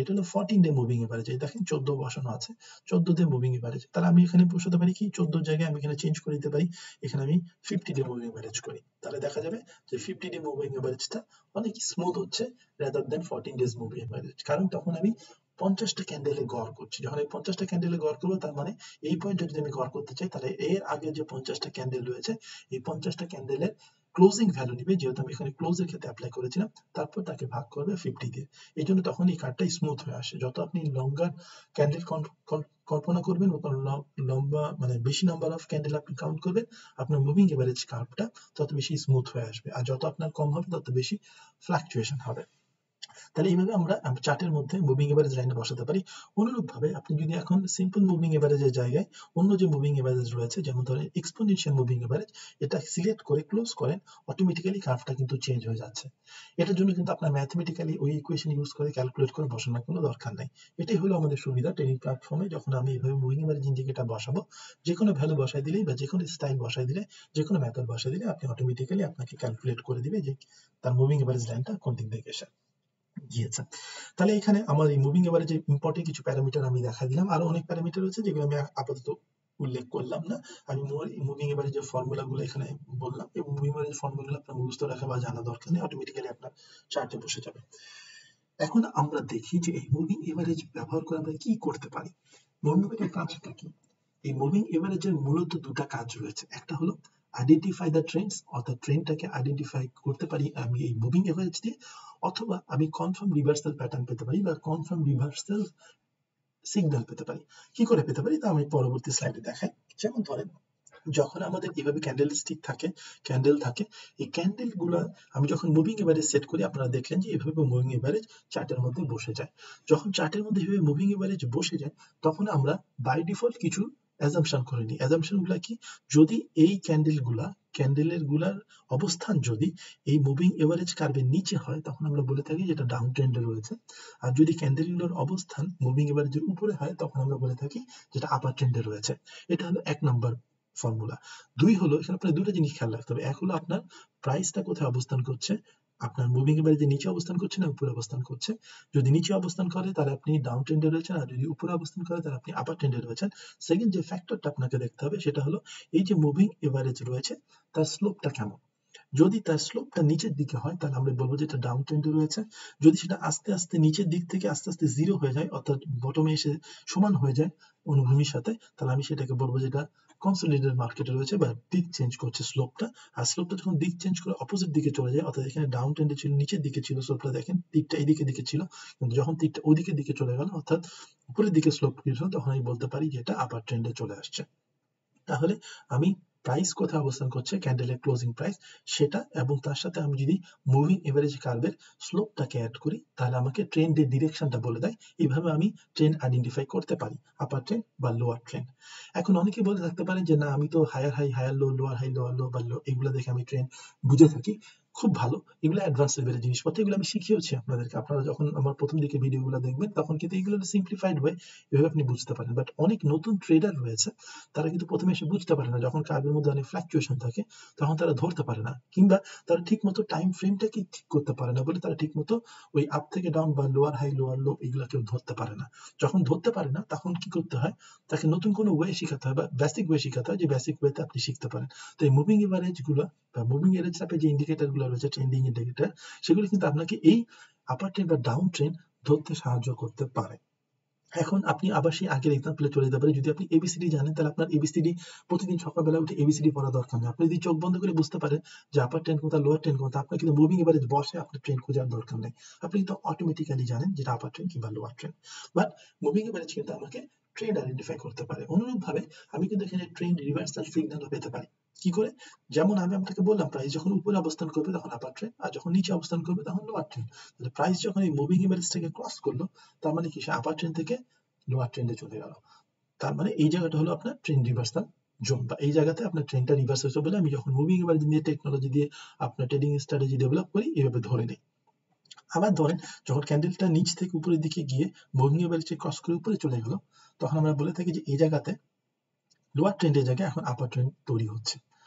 এটা হলো 14 ডে মুভিং এভারেজ। এই দেখেন 14 বসানো আছে, 14 ডে মুভিং এভারেজ। তাহলে আমি এখানে বসাতে পারি কি 14 জায়গায় আমি এখানে চেঞ্জ করে দিতে পারি, এখানে আমি 50 ডে মুভিং এভারেজ করি। তাহলে দেখা যাবে যে 50 ডে মুভিং এভারেজটা অনেক স্মুথ হচ্ছে rather than 14 days moving average, কারণ তখন আমি 50টা ক্যান্ডেলে গড় করছি। যখন আমি 50টা ক্যান্ডেলে গড় করবো তার মানে এই পয়েন্টে যদি আমি গড় করতে চাই তাহলে এর আগে যে 50টা ক্যান্ডেল রয়েছে এই 50টা ক্যান্ডেলের ক্লোজিং ভ্যালু নিবে, যেহেতু আমি এখানে ক্লোজের ক্ষেত্রে অ্যাপ্লাই করেছিলাম, তারপর তাকে ভাগ করবে 50 দিয়ে। এই জন্য তখন এই কার্ডটা স্মুথ হয়ে আসে। যত আপনি লঙ্গার ক্যান্ডেল কল্পনা করবেন, লম্বা মানে বেশি নাম্বার অফ ক্যান্ডেল আপনি কাউন্ট করবেন, আপনার মুভিং এভারেজ কার্ভটা তত বেশি স্মুথ হয়ে আসবে। আর যত আপনার কম হবে তত বেশি ফ্লাকচুয়েশন হবে। তাহলে এইভাবে আমরা চার্টের মধ্যে মুভিং এভারেজ লাইনে বসাতে পারি। অনুরূপভাবে আপনি যদি এখন সিম্পল মুভিং এভারেজের জায়গায় অন্য যে মুভিং এভারেজ রয়েছে, যেমন ধরেন এক্সপোনেনশিয়াল মুভিং এভারেজ, এটা সিলেক্ট করে ক্লোজ করেন, অটোমেটিক্যালি কার্ভটা কিন্তু চেঞ্জ হয়ে যাচ্ছে। এটার জন্য কিন্তু আপনার ম্যাথমেটিক্যালি ওই ইকুয়েশন ইউজ করে ক্যালকুলেট করে বসানোর কোনো দরকার নাই। এটাই হলো আমাদের সুবিধা ট্রেডিং প্ল্যাটফর্মে। যখন আমি এইভাবে মুভিং এভারেজ ইন্ডিকেটর বসাবো, যে কোনো ভ্যালু বসাই দিলেই বা যে কোনো স্টাইল বসাই দিলে, যে কোনো মেথড বসাই দিলে আপনি অটোমেটিক্যালি আপনাকে ক্যালকুলেট করে দিবে যে তার মুভিং এভারেজ লাইনটা কোন দিক থেকে এসে গিয়েছে। তাহলে এখানে আমার এই মুভিং এভারেজে ইম্পর্টেন্ট কিছু প্যারামিটার আমি দেখা দিলাম। আরো অনেক প্যারামিটার রয়েছে যেগুলো আমি আপাতত উল্লেখ করলাম না। আমি মুভিং এভারেজের ফর্মুলা গুলো এখানে বললাম, এবং মুভিং এভারেজ ফর্মুলা আপনার মুখস্থ রাখা বা জানা দরকার নেই, অটোমেটিক্যালি আপনার চার্টে বসে যাবে। এখন আমরা দেখি যে এই মুভিং এভারেজ ব্যবহার করে আমরা কি করতে পারি। মুভিং এভারেজের কাজটা কি? এই মুভিং এভারেজের মূলত দুটা কাজ রয়েছে। একটা হলো আইডেন্টিফাই দ্য ট্রেন্ডস, অর্থাৎ ট্রেন্ডটাকে আইডেন্টিফাই করতে পারি আমি এই মুভিং এভারেজ দিয়ে, অথবা আমি কনফার্ম রিভার্সাল প্যাটার্ন পেতে পারি বা কনফার্ম রিভার্সাল সিগন্যাল পেতে পারি। কি করে পেতে পারি তা আমি পরবর্তী স্লাইডে দেখাই। যেমন ধরেন, যখন আমাদের এভাবে ক্যান্ডেল স্টিক থাকে, ক্যান্ডেল থাকে, এই ক্যান্ডেল গুলো আমি যখন মুভিং এভারেজ সেট করি, আপনারা দেখলেন যে এভাবে মুভিং এভারেজ চার্টের মধ্যে বসে যায়। যখন চার্টের মধ্যে এভাবে মুভিং এভারেজ বসে যায়, তখন আমরা বাই ডিফল্ট কিছু অ্যাজাম্পশন করে নিই। অ্যাজাম্পশন গুলা কি? যদি এই ক্যান্ডেলের গুলার অবস্থান যদি এই মুভিং এভারেজ কার্ভের নিচে হয়, তখন আমরা বলে থাকি যেটা ডাউন ট্রেন্ডে রয়েছে। আর যদি ক্যান্ডেলগুলোর অবস্থান মুভিং এভারেজের উপরে হয়, তখন আমরা বলে থাকি যেটা আপার ট্রেন্ডে রয়েছে। এটা হলো 1 নম্বর ফর্মুলা। 2 হলো, এখানে আপনার দুটো জিনিস খেয়াল রাখতে হবে। এক হলো আপনার প্রাইসটা কোথায় অবস্থান করছে, আপনার মুভিং এভারেজের নিচে অবস্থান করছে না উপরে অবস্থান করছে। যদি নিচে অবস্থান করে তাহলে আপনি ডাউন ট্রেন্ডে রয়েছেন, আর যদি উপরে অবস্থান করে তাহলে আপনি আপার ট্রেন্ডে রয়েছেন। সেকেন্ড যে ফ্যাক্টরটা আপনাকে দেখতে হবে সেটা হলো এই যে মুভিং এভারেজ রয়েছে তার স্লোপটা কেমন। যদি তার স্লোপটা নিচের দিকে হয় তাহলে আমরা বলবো যে এটা ডাউন ট্রেন্ডে রয়েছে। যদি সেটা আস্তে আস্তে নিচের দিক থেকে আস্তে আস্তে জিরো হয়ে যায়, অর্থাৎ বটমে এসে সমান হয়ে যায় অনুভূমির সাথে, তাহলে আমি সেটাকে বলবো যে এটা কনসলিডেটেড মার্কেটে রয়েছে বা দিক চেঞ্জ করছে স্লোপটা। আর স্লোপটা যখন দিক চেঞ্জ করে অপোজিট দিকে চলে যায়, অর্থাৎ এখানে ডাউন ট্রেন্ডে ছিল, নিচের দিকে ছিল স্লোপটা, দেখেন তীরটা এইদিকে দিকে ছিল, কিন্তু যখন তীরটা ওইদিকে দিকে চলে গেল, অর্থাৎ উপরের দিকে স্লোপ ছিল, তখন আমি বলতে পারি যে এটা আপার ট্রেন্ডে চলে আসছে। তাহলে আমি প্রাইস কোথায় অবস্থান করছে, ক্যান্ডেলের ক্লোজিং প্রাইস সেটা, এবং তার সাথে আমি যদি মুভিং এভারেজ কার্ভের স্লোপটাকে অ্যাড করি, তাহলে আমাকে ট্রেন্ডের ডিরেকশনটা বলে দেয়। এইভাবে আমি ট্রেন্ড আইডেন্টিফাই করতে পারি, আপার ট্রেন্ড বা লোয়ার ট্রেন্ড। এখন অনেকে বলে থাকতে পারেন যে না, আমি তো higher high higher low, lower high lower low বা লো, এগুলো দেখে আমি ট্রেন্ড বুঝে থাকি। খুব ভালো, এগুলো অ্যাডভান্স লেভেলের জিনিসপত্র, এগুলো আমি শিখিয়েছি আপনাদেরকে। আপনারা যখন আমার প্রথম দিকে ভিডিওগুলো দেখবেন তখন কিন্তু এগুলো সিম্পলিফাইড ওয়ে এভাবে আপনি বুঝতে পারেন। বাট অনেক নতুন ট্রেডার রয়েছে, তারা কিন্তু প্রথমে এসে বুঝতে পারে না, যখন কার্ভের মধ্যে অনেক ফ্ল্যাকচুয়েশন থাকে তখন তারা ধরতে পারে না, কিংবা তারা ঠিক মতো টাইম ফ্রেমটাকে ঠিক করতে পারে না বলে তারা ঠিক মতো ওই আপ থেকে ডাউন বা লোয়ার হাই লোয়ার লো এগুলো কেউ ধরতে পারে না। যখন ধরতে পারে না তখন কি করতে হয়, তাকে নতুন কোনো ওয়ে শেখাতে হয় বা বেসিক ওয়ে শেখাতে হয়, যে বেসিক ওয়েতে আপনি শিখতে পারেন। তো এই মুভিং এভারেজ গুলো বা মুভিং এভারেজ টাইপের যে ইন্ডিকেটর গুলো রয়েছে, ট্রেন্ডিং ইন্ডিকেটর, সেগুলো কিন্তু আপনাকে এই আপার ট্রেন্ড বা ডাউন ট্রেন্ড ধরতে সাহায্য করতে পারে। এখন আপনি আবার সেই আগের এক্সাম্পলে চলে যেতে পারেন। যদি আপনি এবিসিডি জানেন, তাহলে আপনার এবিসিডি প্রতিদিন সকালবেলা উঠে এবিসিডি পড়া দরকার নেই। আপনি যদি চোখ বন্ধ করে বুঝতে পারেন যে আপার ট্রেন্ড কোথায়, লোয়ার ট্রেন্ড কোথায়, আপনার কিন্তু মুভিং এভারেজ বসে আপনার ট্রেন্ড খোঁজার দরকার নেই। আপনি কিন্তু অটোমেটিক্যালি জানেন যেটা আপার ট্রেন্ড কিংবা lower trend. But moving average কিন্তু আমাকে ট্রেন্ড আইডেন্টিফাই করতে পারে। অনুরূপভাবে আমি কিন্তু এখানে ট্রেন্ড রিভার্সাল সিগন্যালও পেতে পারি। কি করে? যেমন আমি আপনাকে বললাম, প্রাইস যখন উপরে অবস্থান করবে তখন আপার ট্রেন্ড, আর যখন নিচে অবস্থান করবে তখন লোয়ার ট্রেন্ড। তাহলে প্রাইস যখন এই মুভিং এভারেজটাকে ক্রস করলো, তার মানে কি সে আপার ট্রেন্ড থেকে লোয়ার ট্রেন্ডে চলে গেল। তার মানে এই জায়গাটা হলো আপনার ট্রেন্ড রিভার্সাল জোন, বা এই জায়গাতে আপনার ট্রেন্ডটা রিভার্স হয়েছে বলে আমি যখন মুভিং এভারেজ দিয়ে টেকনোলজি দিয়ে আপনার ট্রেডিং স্ট্র্যাটেজি ডেভেলপ করি, এভাবে ধরে নিই। আবার ধরেন যখন ক্যান্ডেলটা নিচ থেকে উপরের দিকে গিয়ে মুভিং এভারেজকে ক্রস করে উপরে চলে গেল, তখন আমরা বলে থাকি যে এই জায়গাতে লোয়ার ট্রেন্ডের জায়গায় এখন আপার ট্রেন্ড তৈরি হচ্ছে।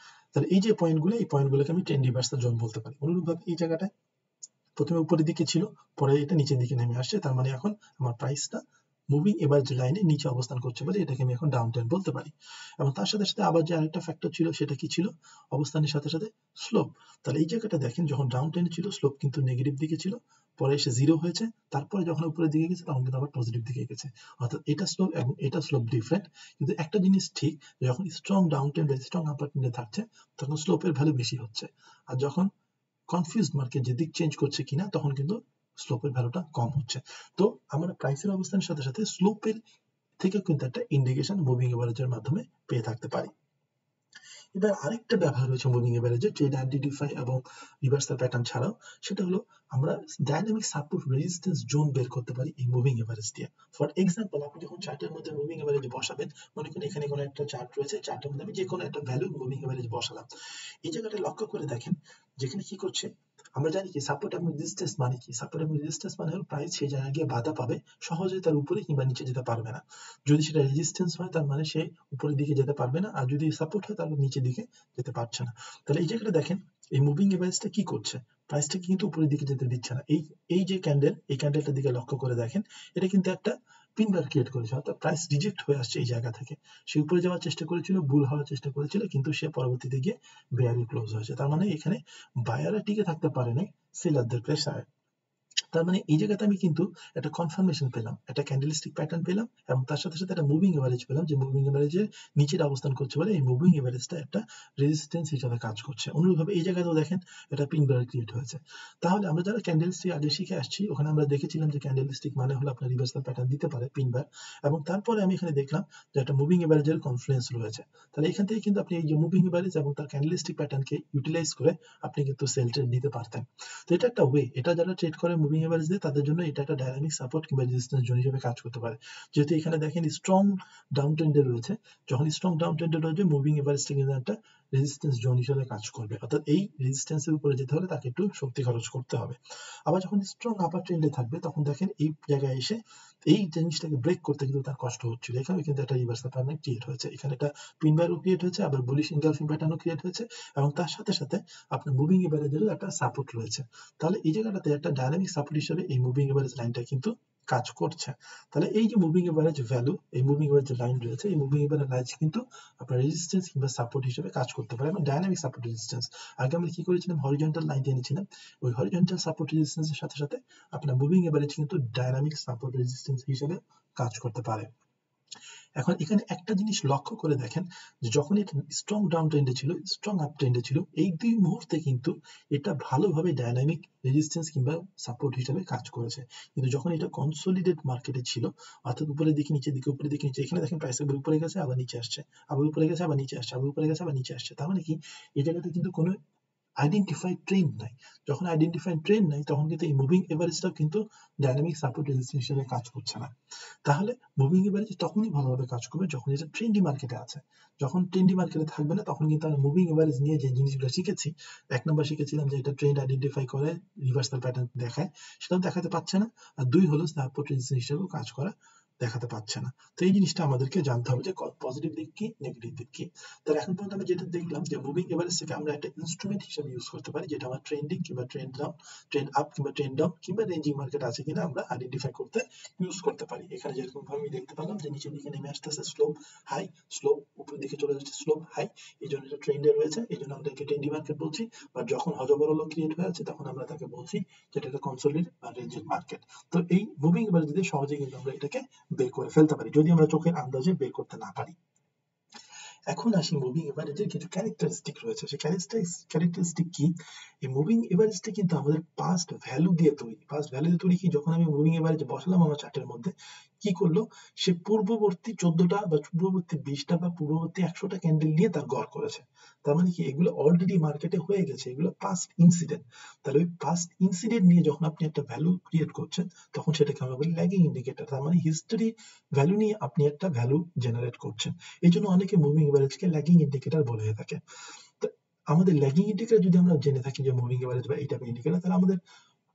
তাহলে এই যে পয়েন্টগুলো, এই পয়েন্টগুলোকে আমি ট্রেন্ড রিভার্সাল জোন বলতে পারি। অনুরূপভাবে এই জায়গাটায় প্রথমে উপরের দিকে ছিল, পরে এটা নিচের দিকে নেমে আসছে, তার মানে এখন আমার প্রাইসটা মুভিং এভারেজ লাইনে নিচে অবস্থান করছে বলে এটাকে আমি এখন ডাউন ট্রেন্ড বলতে পারি। এবং তার সাথে সাথে আবার যে আরেকটা ফ্যাক্টর ছিল সেটা কি ছিল, অবস্থানের সাথে সাথে স্লোপ। তাহলে এই জায়গাটা দেখেন, যখন ডাউন ট্রেন্ড ছিল স্লোপ কিন্তু নেগেটিভ দিকে ছিল, পরে এসে জিরো হয়েছে, তারপরে যখন উপরের দিকে গেছে তখন কিন্তু আবার পজিটিভ দিকে গেছে। অর্থাৎ এটা স্লোপ এবং এটা স্লোপ ডিফারেন্ট। কিন্তু একটা জিনিস ঠিক, যখন স্ট্রং ডাউন ট্রেন্ড বা স্ট্রং আপার ট্রেন্ডে থাকছে তখন স্লোপের ভ্যালু বেশি হচ্ছে, আর যখন কনফিউজ মার্কেট যে দিক চেঞ্জ করছে কিনা তখন কিন্তু স্লোপের ভ্যালুটা কম হচ্ছে। তো আমরা প্রাইসের অবস্থানের সাথে সাথে স্লোপের থেকে কিন্তু একটা ইন্ডিকেশন মুভিং এভারেজের মাধ্যমে পেয়ে থাকতে পারি। এবার আরেকটা ব্যবহার রয়েছে মুভিং এভারেজে ট্রেড আইডেন্টিফাই এবং রিভার্সাল প্যাটার্ন ছাড়াও, সেটা হলো আমরা ডাইনামিক সাপোর্ট রেজিস্ট্যান্স জোন বের করতে পারি এই মুভিং এভারেজ দিয়ে। ফর এক্সাম্পল, আপনি যখন চার্টের মধ্যে মুভিং এভারেজ বসাবেন, মনে করেন এখানে কোনো একটা চার্ট রয়েছে, চার্টের মধ্যে আমি যে কোনো একটা ভ্যালু মুভিং এভারেজ বসালাম। এই জায়গাটা লক্ষ্য করে দেখেন, যেখানে কি করছে, আমরা জানি কি সাপোর্ট এবং রেজিস্ট্যান্স মানে কি? সাপোর্ট এবং রেজিস্ট্যান্স মানে হলো প্রাইস সেই জায়গায় গিয়ে বাধা পাবে, সহজে তার উপরে কিংবা নিচে যেতে পারবে না। যদি সেটা রেজিস্ট্যান্স হয় তার মানে সে উপরের দিকে যেতে পারবে না, আর যদি সাপোর্ট হয় তাহলে নিচের দিকে যেতে পারছে না। তাহলে এই জায়গাটা দেখেন, এই মুভিং এভারেজটা কি করছে, প্রাইসটাকে কিন্তু উপরের দিকে যেতে দিচ্ছে না। এই যে ক্যান্ডেল, এই ক্যান্ডেলটার দিকে লক্ষ্য করে দেখেন, এটা কিন্তু একটা পিন বার ক্রিয়েট করেছে, অর্থাৎ প্রাইস রিজেক্ট হয়ে আসছে এই জায়গা থেকে। সে উপরে যাওয়ার চেষ্টা করেছিল, বুল হওয়ার চেষ্টা করেছিল, কিন্তু সে পরবর্তীতে গিয়ে বেয়ারে ক্লোজ হয়েছে। তার মানে এখানে বায়াররা টিকে থাকতে পারে নাই সেলারদের প্রেসারে। তার মানে এই জায়গাতে আমি কিন্তু একটা কনফার্মেশন পেলাম, একটা ক্যান্ডেলস্টিক প্যাটার্ন পেলাম, এবং তার সাথে সাথে একটা মুভিং এভারেজ পেলাম, যে মুভিং এভারেজে নিচের অবস্থান করছে বলে এই মুভিং এভারেজটা একটা রেজিস্ট্যান্স হিসাবে কাজ করছে। অনুরূপভাবে এই জায়গাতেও দেখেন একটা পিন বার ক্রিয়েট হয়েছে। তাহলে আমরা যারা ক্যান্ডেলস্টিক আগে শিখে আসছি, ওখানে আমরা দেখেছিলাম যে ক্যান্ডেলস্টিক মানে হলো আপনার রিভার্সাল প্যাটার্ন দিতে পারে পিন বার, এবং তারপরে আমি এখানে দেখলাম যে একটা মুভিং এভারেজের কনফ্লুয়েন্স রয়েছে। তাহলে এখান থেকে কিন্তু আপনি এই যে মুভিং এভারেজ এবং তার ক্যান্ডেলস্টিক প্যাটার্নকে ইউটিলাইজ করে আপনি কিন্তু সেল ট্রেড নিতে পারতেন। তো এটা একটা ওয়ে, এটা যারা ট্রেড করে মুভিং এভারেজ দিয়ে তাদের জন্য এটা একটা ডাইনামিক সাপোর্ট কিংবা রেজিস্ট্যান্স জোন হিসেবে কাজ করতে পারে। যেহেতু এখানে দেখেন স্ট্রং ডাউন ট্রেন্ডে রয়েছে, যখন স্ট্রং ডাউন ট্রেন্ডে রয়েছে মুভিং এভারেজটা কিন্তু একটা রেজিস্ট্যান্স জোন হিসেবে কাজ করবে, অর্থাৎ এই রেজিস্ট্যান্সের উপরে যেতে হলে তাকে একটু শক্তি খরচ করতে হবে। আবার যখন স্ট্রং আপার ট্রেন্ডে থাকবে, তখন দেখেন এই জায়গায় এসে এই জিনিসটাকে ব্রেক করতে কিন্তু তার কষ্ট হচ্ছিল। এখানে কিন্তু একটা রিভার্সাল প্যাটার্ন ক্রিয়েট হয়েছে, এখানে একটা পিন বারও ক্রিয়েট হয়েছে, আবার বুলিশ ইনগালফিং প্যাটার্নও ক্রিয়েট হয়েছে, এবং তার সাথে সাথে আপনার মুভিং এভারেজেরও একটা সাপোর্ট রয়েছে। তাহলে এই জায়গাটাতে একটা ডাইনামিক সাপোর্ট হিসেবে এই মুভিং এভারেজ লাইনটা কিন্তু কাজ করছে। তাহলে এই যে মুভিং এভারেজ ভ্যালু, এই মুভিং এভারেজ লাইন রয়েছে, এই মুভিং এভারেজ লাইন কিন্তু আপনার রেজিস্ট্যান্স কিংবা সাপোর্ট হিসেবে কাজ করতে পারে, এবং ডাইনামিক সাপোর্ট রেজিস্ট্যান্স। আগে আমরা কি করেছিলাম, হরিজন্টাল লাইন দিয়ে নিয়েছিলাম, ওই হরিজন্টাল সাপোর্ট রেজিস্ট্যান্সের সাথে সাথে আপনার মুভিং এভারেজ কিন্তু ডাইনামিক সাপোর্ট রেজিস্ট্যান্স হিসেবে কাজ করতে পারে। এখন এখানে একটা জিনিস লক্ষ্য করে দেখেন, যে যখন এটা স্ট্রং ডাউন ট্রেন্ডে ছিল, স্ট্রং আপ ট্রেন্ডে ছিল, এই দুই মুহূর্তে কিন্তু এটা ভালোভাবে ডাইনামিক রেজিস্ট্যান্স কিংবা সাপোর্ট হিসেবে কাজ করেছে। কিন্তু যখন এটা কনসোলিডেট মার্কেটে ছিল, অর্থাৎ উপরের দিকে নিচের দিকে উপরের দিকে নিচে, এখানে দেখেন প্রাইস একবার উপরে গেছে আবার নিচে আসছে, আবার উপরে গেছে আবার নিচে আসছে, আবার উপরে গেছে আবার নিচে আসছে। তার মানে কি, এই জায়গাতে কিন্তু কোনো আইডেন্টিফাইড ট্রেন্ড নাই। যখন আইডেন্টিফাইড ট্রেন্ড নাই, তখন কিন্তু এই মুভিং এভারেজটাও কিন্তু ডাইনামিক সাপোর্ট রেজিস্ট্যান্স হিসেবে কাজ করছে না। তাহলে মুভিং এভারেজ তখনই ভালোভাবে কাজ করবে যখন এটা ট্রেন্ডি মার্কেটে আছে। যখন ট্রেন্ডি মার্কেটে থাকবে না, তখন কিন্তু আমরা মুভিং এভারেজ নিয়ে যে জিনিসগুলো শিখেছি, এক নম্বর শিখেছিলাম যে এটা ট্রেন্ড আইডেন্টিফাই করে রিভার্সাল প্যাটার্ন দেখায়, সেটাও দেখাতে পারছে না, আর দুই হলো সাপোর্ট রেজিস্ট্যান্স হিসেবেও কাজ করা দেখাতে পারছে না। তো এই জিনিসটা আমাদেরকে জানতে হবে যে পজিটিভ দিক কি, নেগেটিভ দিক কি। তাহলে এখন পর্যন্ত আমি যেটা দেখলাম যে মুভিং এভারেজটাকে আমরা একটা ইনস্ট্রুমেন্ট হিসেবে ইউজ করতে পারি, যেটা আমার ট্রেন্ডিং কিংবা ট্রেন্ড ডাউন, ট্রেন্ড আপ কিংবা ট্রেন্ড ডাউন কিংবা রেঞ্জিং মার্কেট আছে কিনা আমরা আইডেন্টিফাই করতে ইউজ করতে পারি। এখানে যেরকম ভাবে আমি দেখতে পেলাম যে নিচের দিকে নেমে আসতেছে স্লোপ হাই, স্লোপ উপরের দিকে চলে যাচ্ছে স্লোপ হাই, এই জন্য এটা ট্রেন্ডে রয়েছে, এই জন্য আমরা একে ট্রেন্ডি মার্কেট বলছি। বা যখন হজবরল ক্রিয়েট হয়ে আছে, তখন আমরা তাকে বলছি যেটা একটা কনসোলিডেট বা রেঞ্জিং মার্কেট। তো এই মুভিং এভারেজ দিয়ে সহজে কিন্তু আমরা এটাকে বের করে ফেলতে পারি, যদি আমরা চোখের আন্দাজে বের করতে না পারি। এখন আসি মুভিং এভারেজের কিছু ক্যারেক্টারিস্টিক রয়েছে। সেই ক্যারেক্টারিস্টিক কি, এই মুভিং এভারেজটা কিন্তু আমাদের পাস্ট ভ্যালু দিয়ে তৈরি। পাস্ট ভ্যালু দিয়ে তৈরি কি, যখন আমি মুভিং এভারেজ বসালাম আমার চার্টের মধ্যে, কি করলো সে, পূর্ববর্তী 14টা বা পূর্ববর্তী 20টা বা পূর্ববর্তী 100টা ক্যান্ডেল নিয়ে তার গড় করেছে। তার মানে কি, এগুলো অলরেডি মার্কেটে হয়ে গেছে, এগুলো পাস্ট ইনসিডেন্ট। তাহলে ওই পাস্ট ইনসিডেন্ট নিয়ে যখন আপনি একটা ভ্যালু ক্রিয়েট করছেন, তখন সেটাকে আমরা বলি ল্যাগিং ইন্ডিকেটর। তার মানে হিস্টোরি ভ্যালু নিয়ে আপনি একটা ভ্যালু জেনারেট করছেন। এই জন্য অনেকে মুভিং এভারেজকে ল্যাগিং ইন্ডিকেটর বলে থাকে। তো আমাদের ল্যাগিং ইন্ডিকেটর যদি আমরা জেনে থাকি যে মুভিং এভারেজ বা এই টাইপের ইন্ডিকেটর, তাহলে আমাদের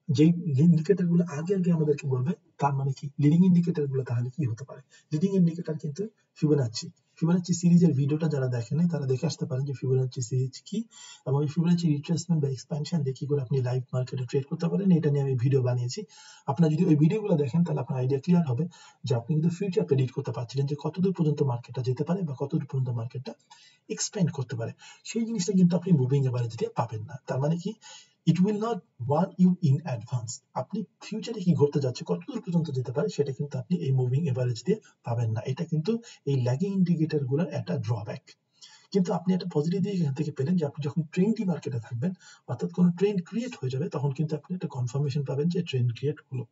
যেই ইন্ডিকেটর গুলো আগে আগে আমাদেরকে বলবে, তার মানে কি লিডিং ইন্ডিকেটর গুলো তাহলে কি হতে পারে। লিডিং ইন্ডিকেটর কিন্তু ফিবোনাচ্চি। ফিবোনাচ্চি সিরিজের ভিডিওটা যারা দেখেন তারা দেখে আসতে পারেন যে ফিবোনাচ্চি সিরিজ কি, এবং এই ফিবোনাচ্চি রিট্রেসমেন্ট বা এক্সপ্যানশন দিয়ে কি করে আপনি লাইভ মার্কেটে ট্রেড করতে পারেন, এটা নিয়ে আমি ভিডিও বানিয়েছি। আপনারা যদি ওই ভিডিওগুলো দেখেন, তাহলে আপনার আইডিয়া ক্লিয়ার হবে যে আপনি কিন্তু ফিউচার প্রেডিক্ট করতে পারছিলেন যে কতদূর পর্যন্ত মার্কেটটা যেতে পারে বা কতদূর পর্যন্ত মার্কেটটা এক্সপ্যান্ড করতে পারে। সেই জিনিসটা কিন্তু আপনি মুভিং এভারেজ দিয়ে পাবেন না। তার মানে কি, it will not warn you in advance. আপনি ফিউচারে কি ঘটতে যাচ্ছে, কতদূর পর্যন্ত যেতে পারে, সেটা কিন্তু আপনি এই মুভিং এভারেজ দিয়ে পাবেন না। এটা কিন্তু এই ল্যাগিং ইন্ডিকেটর গুলোর একটা ড্রব্যাক। কিন্তু আপনি একটা পজিটিভ দিক এখান থেকে পেলেন যে আপনি যখন ট্রেন্ডি মার্কেটে থাকবেন, অর্থাৎ কোনো ট্রেন্ড ক্রিয়েট হয়ে যাবে, তখন কিন্তু আপনি একটা কনফার্মেশন পাবেন যে ট্রেন্ড ক্রিয়েট হলো।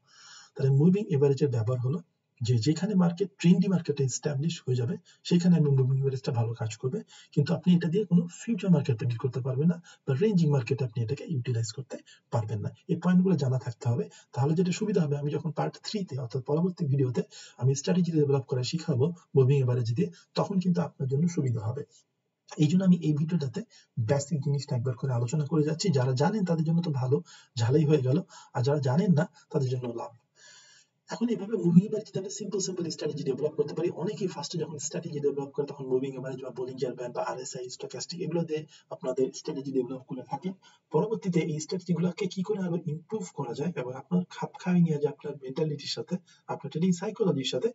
তাহলে মুভিং এভারেজের ব্যবহার হলো যে যেখানে মার্কেট ট্রেন্ডি মার্কেটে এস্টাবলিশ হয়ে যাবে সেখানে আমি মুভিং এভারেজটা ভালো কাজ করবে, কিন্তু আপনি এটা দিয়ে কোনো ফিউচার মার্কেট প্রেডিক্ট করতে পারবেন না বা রেঞ্জিং মার্কেটে আপনি এটাকে ইউটিলাইজ করতে পারবেন না। এই পয়েন্টগুলো জানা থাকতে হবে। তাহলে যেটা সুবিধা হবে, আমি যখন পার্ট 3 তে অর্থাৎ পরবর্তী ভিডিওতে আমি স্ট্র্যাটেজি ডেভেলপ করা শিখাবো মুভিং এভারেজ দিয়ে, তখন কিন্তু আপনার জন্য সুবিধা হবে। এই জন্য আমি এই ভিডিওটাতে বেসিক জিনিসটা একবার করে আলোচনা করে যাচ্ছি। যারা জানেন তাদের জন্য তো ভালো, ঝালাই হয়ে গেল, আর যারা জানেন না তাদের জন্য লাভ। এখন এভাবে মুভিং এভারেজ আমরা সিম্পল স্ট্র্যাটেজি ডেভেলপ করতে পারি। অনেকেই ফার্স্টে যখন স্ট্র্যাটেজি ডেভেলপ করে তখন মুভিং এভারেজ বা বলিঞ্জার ব্যান্ড বা আরএসআই স্ট্যাটিস্টিক এগুলো দিয়ে আপনাদের স্ট্র্যাটেজি ডেভেলপ করে থাকে। পরবর্তীতে এই স্ট্র্যাটেজি গুলোকে কি করে আরো ইমপ্রুভ করা যায় এবং আপনার খাপ খাইয়ে নিয়ে যায় আপনার মেন্টালিটির সাথে, আপনার ট্রেডিং সাইকোলজির সাথে,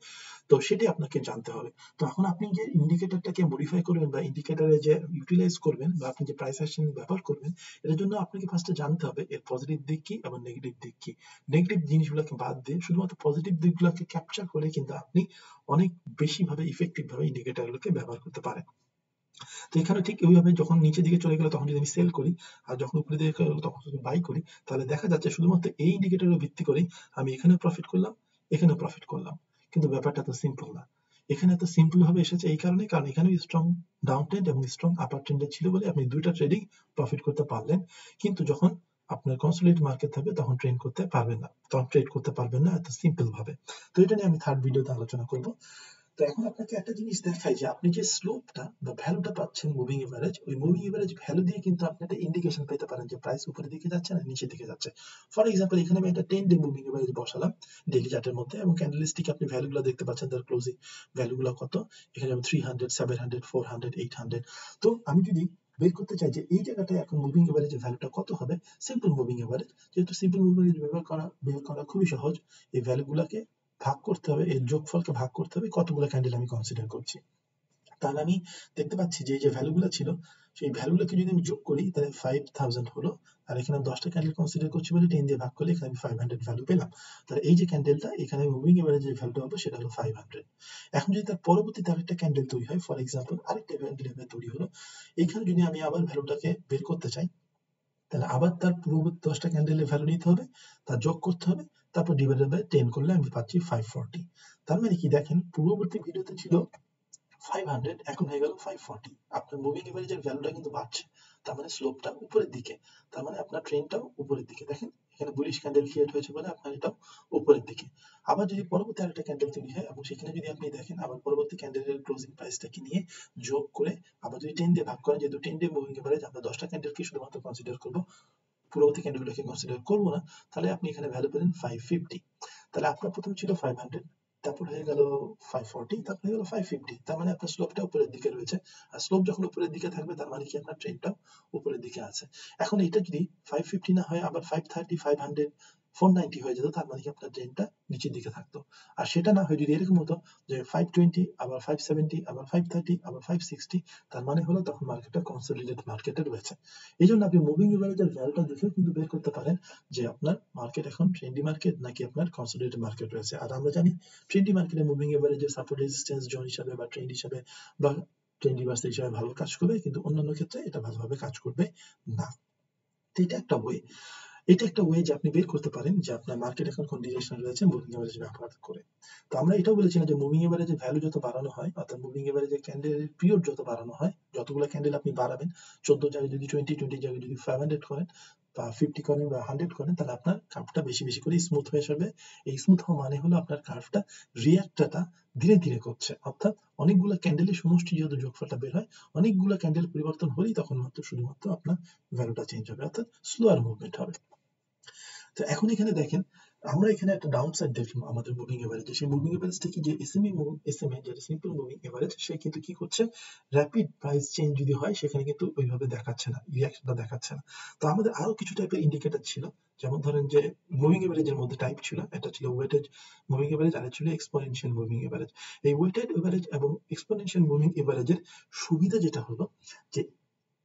তো সেটাই আপনাকে জানতে হবে। তো এখন আপনি যে ইন্ডিকেটরটাকে মডিফাই করবেন বা ইন্ডিকেটরে যে ইউটিলাইজ করবেন বা আপনি যে প্রাইস অ্যাকশন ব্যবহার করবেন, এটার জন্য আপনাকে ফার্স্টে জানতে হবে এর পজিটিভ দিক কি এবং নেগেটিভ দিক কি। নেগেটিভ জিনিসগুলোকে বাদ দিয়ে শুধুমাত্র পজিটিভ দিকগুলোকে ক্যাপচার করে কিন্তু আপনি অনেক বেশি ভাবে ইফেক্টিভ ভাবে ইন্ডিকেটরগুলোকে ব্যবহার করতে পারেন। তো এখানে ঠিক ওইভাবে যখন নিচের দিকে চলে গেল তখন যদি আমি সেল করি, আর যখন উপরের দিকে গেল তখন যদি বাই করি, তাহলে দেখা যাচ্ছে শুধুমাত্র এই ইন্ডিকেটরের ভিত্তি করেই আমি এখানেও প্রফিট করলাম, এখানেও প্রফিট করলাম। কিন্তু ব্যাপারটা তো সিম্পল না। এখানে এত সিম্পল ভাবে এসেছে এই কারণে, কারণ এখানে স্ট্রং ডাউন ট্রেন্ড এবং স্ট্রং আপার ট্রেন্ডে ছিল বলে আপনি দুইটা ট্রেডিং প্রফিট করতে পারলেন। কিন্তু যখন আপনার কনসোলিডেট মার্কেট থাকবে তখন ট্রেড করতে পারবেন না, তখন ট্রেড করতে পারবেন না এত সিম্পল ভাবে। তো এটা নিয়ে আমি থার্ড ভিডিওতে আলোচনা করব। তো এখন আপনাকে একটা জিনিস দেখাই যে আপনি যে স্লোপটা বা ভ্যালুটা পাচ্ছেন মুভিং এভারেজ, ওই মুভিং এভারেজ ভ্যালু দিয়ে কিন্তু আপনি একটা ইন্ডিকেশন পেতে পারেন যে প্রাইস উপরের দিকে যাচ্ছে না নিচের দিকে যাচ্ছে। ফর এক্সাম্পল এখানে আমি একটা 10 ডে মুভিং এভারেজ বসালাম ডেইলি চার্টের মধ্যে, এবং ক্যান্ডেলস্টিকে আপনি ভ্যালুগুলো দেখতে পাচ্ছেন, তার ক্লোজিং ভ্যালুগুলো কত। এখানে যেমন 300, 700, 400, 800। তো আমি যদি বের করতে চাই যে এই জায়গাটায় এখন মুভিং এভারেজের ভ্যালুটা কত হবে, সিম্পল মুভিং এভারেজ, যেহেতু সিম্পল মুভিং এভারেজ বের করা খুবই সহজ। এই ভ্যালুগুলোকে ভাগ করতে হবে, এর যোগফলকে ভাগ করতে হবে কতগুলো ক্যান্ডেল আমি কনসিডার করছি। তাহলে আমি দেখতে পাচ্ছি যে এই যে ভ্যালুগুলো ছিল সেই ভ্যালুগুলোকে যদি আমি যোগ করি তাহলে 5000 হলো। আর এখানে আমি 10টা ক্যান্ডেল কনসিডার করছি বলে 10 দিয়ে ভাগ করলে এখানে আমি 500 ভ্যালু পেলাম। তাহলে এই যে ক্যান্ডেলটা এখানে মুভিং এভারেজ যে ভ্যালুটা হবে সেটা হলো 500। এখন যদি তার পরবর্তীতে আরেকটা ক্যান্ডেল তৈরি হয়, ফর এক্সাম্পল আরেকটা ক্যান্ডেল তৈরি হলো, এইখানে যদি আমি আবার ভ্যালুটাকে বের করতে চাই, তাহলে আবার তার পূর্ববর্তী 10টা ক্যান্ডেলের ভ্যালু নিতে হবে, তার যোগ করতে হবে, তারপর ডিভাইডেড বাই 10 করলে আমি পাচ্ছি 540। তার মানে কি দেখেন, পূর্ববর্তী ভিডিওতে ছিল 500, এখন হয়ে গেল 540। আপনার মুভিং এভারেজের ভ্যালুটা কিন্তু বাড়ছে, তার মানে স্লোপটা উপরের দিকে, তার মানে আপনার ট্রেন্ডটাও উপরের দিকে। দেখেন এখানে বুলিশ ক্যান্ডেল ক্রিয়েট হয়েছে বলে আপনার এটাও উপরের দিকে। আবার যদি পরবর্তী আরেকটা ক্যান্ডেল তৈরি হয় এবং সেখানে যদি আপনি দেখেন আবার পরবর্তী ক্যান্ডেলের ক্লোজিং প্রাইসটাকে নিয়ে যোগ করে আবার যদি 10 দিয়ে ভাগ করেন, যেহেতু 10 ডে মুভিং এভারেজ আমরা 10টা ক্যান্ডেলকে শুধুমাত্র কনসিডার করবো, পূর্ববর্তী ক্যান্ডেলগুলোকে কনসিডার করবো না, তাহলে আপনি এখানে ভ্যালু পেলেন 550। তাহলে আপনার প্রথম ছিল 500, তারপর হয়ে গেল 540, তারপর হয়ে গেল 550। তার মানে আপনার স্লোপটা উপরের দিকে রয়েছে। আর স্লোপ যখন উপরের দিকে থাকবে তার মানে কি আপনার ট্রেন্ডটাও উপরের দিকে আছে। এখন এটা যদি 550 না হয় আবার 530, 500, 490 হয়ে যেত, তার মানে কি আপনার ট্রেন্ডটা নিচের দিকে থাকতো। আর সেটা না হয় যদি এরকম হতো যে 520, আবার 570, আবার 530, আবার 560, তার মানে হলো তখন মার্কেটটা কনসলিডেট মার্কেটে রয়েছে। এই জন্য আপনি মুভিং এভারেজের ভ্যালুটা দেখেও কিন্তু বের করতে পারেন যে আপনার মার্কেট এখন ট্রেন্ডি মার্কেট নাকি আপনার কনসলিডেটেড মার্কেট রয়েছে। আর আমরা জানি ট্রেন্ডি মার্কেটে মুভিং এভারেজের সাপোর্ট রেজিস্ট্যান্স জোন হিসাবে বা ট্রেন্ড হিসাবে বা ট্রেন্ড রিভার্সাল হিসাবে ভালো কাজ করবে, কিন্তু অন্যান্য ক্ষেত্রে এটা ভালোভাবে কাজ করবে না। তো এটা একটা ওয়ে, এটা একটা ওয়ে যে আপনি বের করতে পারেন যে আপনার মার্কেট এখন কোন ডিরেকশন রয়েছে মুভিং এভারেজ ব্যবহার করে। তো আমরা এটাও বলেছিলাম যে মুভিং এভারেজের ভ্যালু যত বাড়ানো হয়, অর্থাৎ মুভিং এভারেজের ক্যান্ডেলের পিরিয়ড যত বাড়ানো হয়, যতগুলো ক্যান্ডেল আপনি বাড়াবেন, 14 জায়গায় যদি 20, 20 জায়গায় যদি 500 করেন বা 50 করেন বা 100 করেন, তাহলে আপনার কার্ভটা বেশি বেশি করে স্মুথ হয়ে যাবে। এই স্মুথ হওয়া মানে হলো আপনার কার্ভটা রিয়াক্টটা ধীরে ধীরে করছে, অর্থাৎ অনেকগুলো ক্যান্ডেলের সমষ্টি যেহেতু যোগফলটা বের হয়, অনেকগুলো ক্যান্ডেল পরিবর্তন হলেই তখন মাত্র শুধুমাত্র আপনার ভ্যালুটা চেঞ্জ হবে, অর্থাৎ স্লোয়ার মুভমেন্ট হবে। তো এখন এখানে দেখেন আমরা এখানে একটা ডাউন সাইড দেখলাম আমাদের মুভিং এভারেজ। সেই মুভিং এভারেজটা কি, যে এসএমএ যেটা সিম্পল মুভিং এভারেজ, সে কিন্তু কি করছে, র‍্যাপিড প্রাইস চেঞ্জ যদি হয় সেখানে কিন্তু ওইভাবে দেখাচ্ছে না, রিঅ্যাকশনটা দেখাচ্ছে না। তো আমাদের আরো কিছু টাইপের ইন্ডিকেটর ছিল, যেমন ধরেন যে মুভিং এভারেজের মধ্যে টাইপ ছিল, একটা ছিল ওয়েটেড মুভিং এভারেজ আর ছিল এক্সপোনেনশিয়াল মুভিং এভারেজ। এই ওয়েটেড এভারেজ এবং এক্সপোনেনশিয়াল মুভিং এভারেজের সুবিধা যেটা হলো যে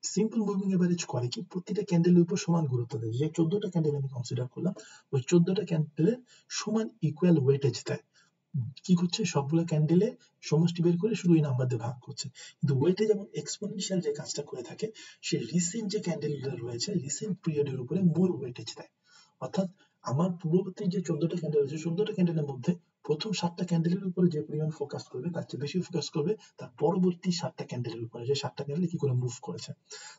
সিম্পল মুভিং এভারেজ করে কি, প্রতিটা ক্যান্ডেলের উপর সমান গুরুত্ব দেয়। যে 14টা ক্যান্ডেল আমি কনসিডার করলাম, ওই 14টা ক্যান্ডেলের সমান ইকুয়াল ওয়েটেজ দেয়। কি করছে, সবগুলো ক্যান্ডেলে সমষ্টি বের করে শুধু এই নাম্বার দিয়ে ভাগ করছে। কিন্তু ওয়েটে যেমন এক্সপোনেনশিয়াল যে কাজটা করে থাকে, সে রিসেন্ট যে ক্যান্ডেলগুলো রয়েছে রিসেন্ট পিরিয়ডের উপরে মোর ওয়েটেজ দেয়। অর্থাৎ আমার পূর্ববর্তী যে 14টা ক্যান্ডেল আছে, 14টা ক্যান্ডেলের মধ্যে প্রথম 7টা ক্যান্ডেলের উপরে যে পরিমাণ ফোকাস করবে তার চেয়ে বেশি ফোকাস করবে তার পরবর্তী 7টা ক্যান্ডেলের উপরে, যে 7টা ক্যান্ডেল কি করে মুভ করেছে।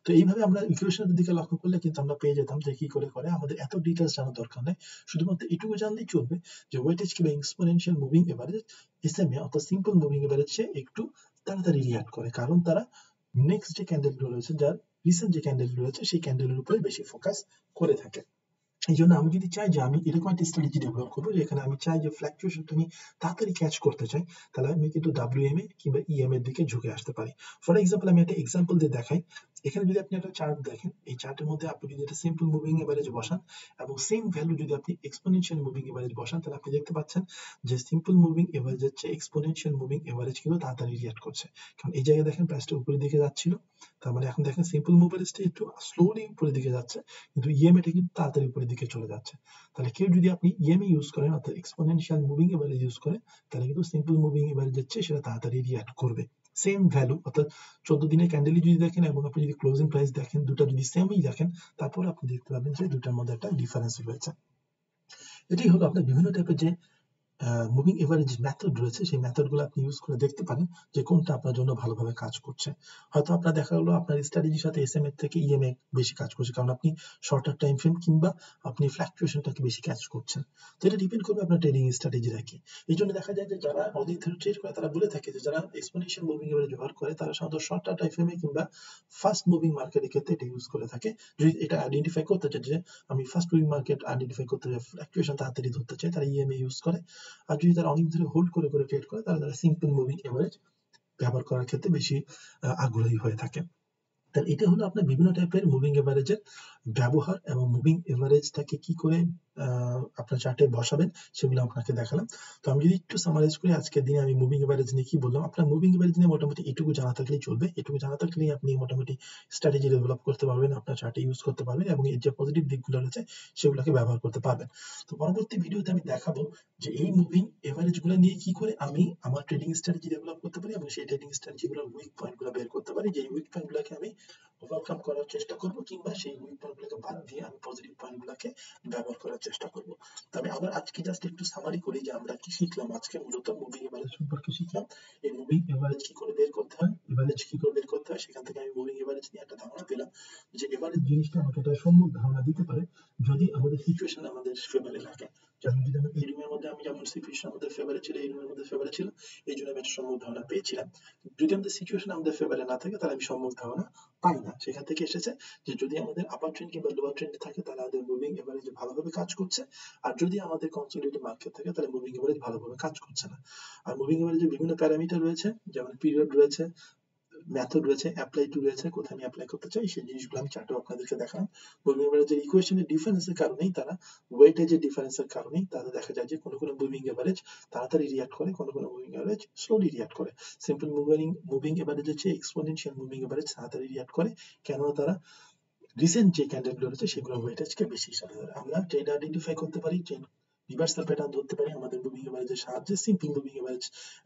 তো এইভাবে আমরা ইকুয়েশনের দিকে লক্ষ্য করলে কিন্তু আমরা পেয়ে যেতাম যে কি করে করে। আমাদের এত ডিটেলস জানার দরকার নেই, শুধুমাত্র এটুকু জানলেই চলবে যে ওয়েটেজ কিংবা এক্সপোনেনশিয়াল মুভিং এভারেজ এসএমএ অর্থাৎ সিম্পল মুভিং এভারেজ সে একটু তাড়াতাড়ি রিঅ্যাক্ট করে, কারণ তারা নেক্সট যে ক্যান্ডেলগুলো রয়েছে, যার রিসেন্ট যে ক্যান্ডেল রয়েছে সেই ক্যান্ডেলের উপরে বেশি ফোকাস করে থাকে। এই জন্য আমি যদি চাই যে আমি এরকম একটা স্ট্র্যাটেজি ডেভেলপ করবো যেখানে আমি চাই যে ফ্ল্যাকচুয়েশনটা আমি তাড়াতাড়ি ক্যাচ করতে চাই, তাহলে আমি কিন্তু WMA কিংবা EM এর দিকে ঝুঁকে আসতে পারি। ফর এক্সাম্পল আমি একটা এক্সাম্পল দিয়ে দেখাই। এখানে যদি আপনি একটা চার্ট দেখেন, এই চার্টের মধ্যে আপনি যদি একটা সিম্পল মুভিং এভারেজ বসান এবং সেম ভ্যালু যদি আপনি এক্সপোনেনশিয়াল মুভিং এভারেজ বসান, তাহলে আপনি দেখতে পাচ্ছেন যে সিম্পল মুভিং এভারেজের চেয়ে এক্সপোনেনশিয়াল মুভিং এভারেজ কিন্তু তাড়াতাড়ি রিঅ্যাক্ট করছে। কারণ এই জায়গায় দেখেন প্রাইসটা উপরের দিকে যাচ্ছিল, তার মানে এখন দেখেন সিম্পল মুভারেজটা একটু স্লোলি উপরের দিকে যাচ্ছে, কিন্তু EMA কিন্তু তাড়াতাড়ি উপরের দিকে চলে যাচ্ছে। তাহলে কেউ যদি আপনি EMA ইউজ করেন অর্থাৎ এক্সপোনেনশিয়াল মুভিং এভারেজ ইউজ করেন, তাহলে কিন্তু সিম্পল মুভিং এভারেজের চেয়ে সেটা তাড়াতাড়ি রিঅ্যাক্ট করবে। সেম ভ্যালু অর্থাৎ 14 দিনের ক্যান্ডেলই যদি দেখেন এবং আপনি যদি ক্লোজিং প্রাইস দেখেন, দুটো যদি সেমই দেখেন, তারপর আপনি দেখতে পাবেন যে দুটার মধ্যে একটা ডিফারেন্স রয়েছে। এটাই হলো আপনার বিভিন্ন টাইপের যে মুভিং এভারেজ মেথড রয়েছে, সেই মেথডগুলো আপনি ইউজ করে দেখতে পারেন যে কোনটা আপনার জন্য ভালোভাবে কাজ করছে। হয়তো আপনার দেখা গেলো আপনার স্ট্র্যাটেজির সাথে এসএমএ থেকে EMA বেশি কাজ করছে, কারণ আপনি শর্টার টাইম ফ্রেম কিংবা আপনি ফ্ল্যাকচুয়েশনটাকে বেশি ক্যাচ করছেন। তো এটা ডিপেন্ড করবে আপনার ট্রেডিং স্ট্র্যাটেজি রাখি। এই জন্য দেখা যায় যে যারা অনেক ধরে ট্রেড করে তারা বলে থাকে যে যারা এক্সপোনেনশিয়াল মুভিং এভারেজ ব্যবহার করে তারা সাধারণত শর্টার টাইম ফ্রেমে কিংবা ফাস্ট মুভিং মার্কেটের ক্ষেত্রে এটা ইউজ করে থাকে। যদি এটা আইডেন্টিফাই করতে চাই যে আমি ফাস্ট মুভিং মার্কেট আইডেন্টিফাই করতে চাই, ফ্ল্যাকচুয়েশন তাড়াতাড়ি ধরতে চাই, তারা EMA ইউজ করে। আর যদি তারা অনেক ধরে হোল্ড করে করে ট্রেড করে, তাহলে তারা সিম্পল মুভিং এভারেজ ব্যবহার করার ক্ষেত্রে বেশি আগ্রহী হয়ে থাকে। তাহলে এটা হলো আপনার বিভিন্ন টাইপের মুভিং এভারেজের ব্যবহার এবং মুভিং এভারেজটাকে কি করে আপনার চার্টে বসাবেন সেগুলো আপনাকে দেখালাম। তো আমি যদি একটু সামারাইজ করি আজকের দিনে আমি মুভিং এভারেজ নিয়ে কি বললাম। আপনার মুভিং এভারেজ নিয়ে মোটামুটি এটুকু জানা থাকলেই চলবে, এটুকু জানা থাকলেই আপনি মোটামুটি স্ট্র্যাটেজি ডেভেলপ করতে পারবেন, আপনার চার্টে ইউজ করতে পারবেন এবং এর যে পজিটিভ দিকগুলো রয়েছে সেগুলোকে ব্যবহার করতে পারবেন। তো পরবর্তী ভিডিওতে আমি দেখাবো যে এই মুভিং এভারেজ গুলো নিয়ে কি করে আমি আমার ট্রেডিং স্ট্র্যাটেজি ডেভেলপ করতে পারি এবং সেই ট্রেডিং স্ট্র্যাটেজি গুলোর উইক পয়েন্ট গুলো বের করতে পারি, যে উইক পয়েন্ট গুলোকে আমি ওভারকাম করার চেষ্টা করব কিংবা সেই উইক পয়েন্টগুলোকে বাদ দিয়ে আমি পজিটিভ পয়েন্টগুলোকে ব্যবহার করার চেষ্টা করব। তবে আবার আজকে জাস্ট একটু সামারি করি যে আমরা কি শিখলাম আজকে। মূলত মুভিং এভারেজ সম্পর্কে শিখলাম, এই মুভিং এভারেজ কি করে বের করতে হয়, এভারেজ কি করে বের করতে হয়, সেখান থেকে আমি মুভিং এভারেজ নিয়ে একটা ধারণা পেলাম যে এভারেজ জিনিসটা আমাকে একটা সম্যক ধারণা দিতে পারে যদি আমাদের সিচুয়েশন আমাদের ফেভারে লাগে। যেমন যদি আমি এই রুমের মধ্যে আমি যেমন সিচুয়েশন আমাদের ফেভারে ছিল, এই রুমের মধ্যে ফেভারে ছিল, এই জন্য আমি একটা সম্যক ধারণা পেয়েছিলাম। যদি আমাদের সিচুয়েশন আমাদের ফেভারে না থাকে তাহলে আমি সম্যক ধারণা পাই না। সেখান থেকে এসেছে যে যদি আমাদের আপার ট্রেন্ড কিংবা লোয়ার ট্রেন্ড থাকে তাহলে আমাদের মুভিং এভারেজ ভালোভাবে কাজ করছে, আর যদি আমাদের কনসোলিডেটেড মার্কেট থাকে তাহলে মুভিং এভারেজ ভালোভাবে কাজ করছে না। আর মুভিং এভারেজের বিভিন্ন প্যারামিটার রয়েছে, যেমন পিরিয়ড রয়েছে, মেথড রয়েছে, অ্যাপ্লাই টু রয়েছে, কোথায় আমি অ্যাপ্লাই করতে চাই সেই জিনিসগুলো আমি চার্টে আপনাদেরকে দেখালাম। মুভিং এভারেজের ইকুয়েশনের ডিফারেন্সের কারণেই তারা ওয়েটেজের ডিফারেন্সের কারণেই তাদের দেখা যায় যে কোনো কোনো মুভিং এভারেজ তাড়াতাড়ি রিঅ্যাক্ট করে, কোনো কোনো মুভিং এভারেজ স্লোলি রিঅ্যাক্ট করে। সিম্পল মুভিং এভারেজের চেয়ে এক্সপোনেনশিয়াল মুভিং এভারেজ তাড়াতাড়ি রিঅ্যাক্ট করে, কেননা তারা রিসেন্ট যে ক্যান্ডেলগুলো রয়েছে সেগুলোর ওয়েটেজকে বেশি সাথে ধরে। আমরা ট্রেন্ড আইডেন্টিফাই করতে পারি, ট্রেন্ড রিভার্সাল প্যাটার্ন ধরতে পারি আমাদের মুভিং এভারেজের সাহায্যে। সিম্পল মুভিং এভারেজ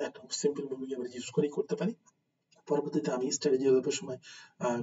একটা সিম্পল মুভিং এভারেজ ইউজ করেই করতে পারি। পরবর্তীতে আমি স্ট্র্যাটেজি ডেভেলপের সময়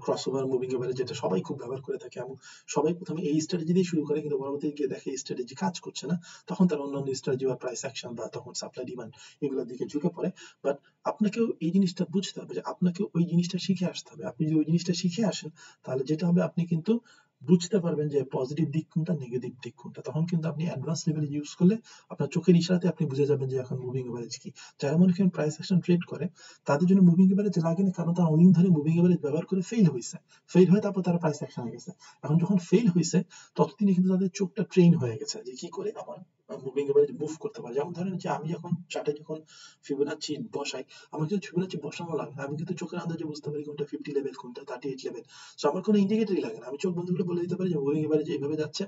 ক্রসওভার মুভিং এভারেজ যেটা সবাই খুব ব্যবহার করে থাকে এবং সবাই প্রথমে এই স্ট্র্যাটেজি দিয়ে শুরু করে, কিন্তু পরবর্তীতে গিয়ে দেখে এই স্ট্র্যাটেজি কাজ করছে না, তখন তার অন্যান্য স্ট্র্যাটেজি বা প্রাইস অ্যাকশন বা তখন সাপ্লাই ডিমান্ড এগুলোর দিকে ঝুঁকে পড়ে। বাট আপনাকেও এই জিনিসটা বুঝতে হবে যে আপনাকেও ওই জিনিসটা শিখে আসতে হবে। আপনি যদি ওই জিনিসটা শিখে আসেন তাহলে যেটা হবে আপনি কিন্তু বুঝতে পারবেন যে পজিটিভ দিক কোনটা, নেগেটিভ দিক কোনটা। তখন কিন্তু আপনি অ্যাডভান্স লেভেলে ইউজ করলে আপনার চোখের ইশারাতে আপনি বুঝে যাবেন যে এখন মুভিং এভারেজ কি। যারা মনে করেন প্রাইস অ্যাকশন ট্রেড করে তাদের জন্য মুভিং এভারেজ লাগে না, কারণ তারা অনেক ধরে মুভিং এভারেজ ব্যবহার করে ফেল হয়েছে, ফেল হয়ে তারপর তারা প্রাইস অ্যাকশনে গেছে। এখন যখন ফেল হয়েছে ততদিনে কিন্তু তাদের চোখটা ট্রেন হয়ে গেছে যে কি করে আমার মুভিং এভারেজ মুভ করতে পারে। যেমন ধরেন যে আমি যখন চার্টে যখন ফিবোনাচ্চি বসাই, আমার কিন্তু ফিবোনাচ্চি বসানো লাগে না, আমি কিন্তু চোখের আন্দাজে বুঝতে পারি কোনটা 50 লেভেল কোনটা 38 লেভেল। সো আমার কোনো ইন্ডিকেটরই লাগে না, আমি চোখ বন্ধ করে বলে দিতে পারি যে মুভিং এভারেজ এইভাবে যাচ্ছে,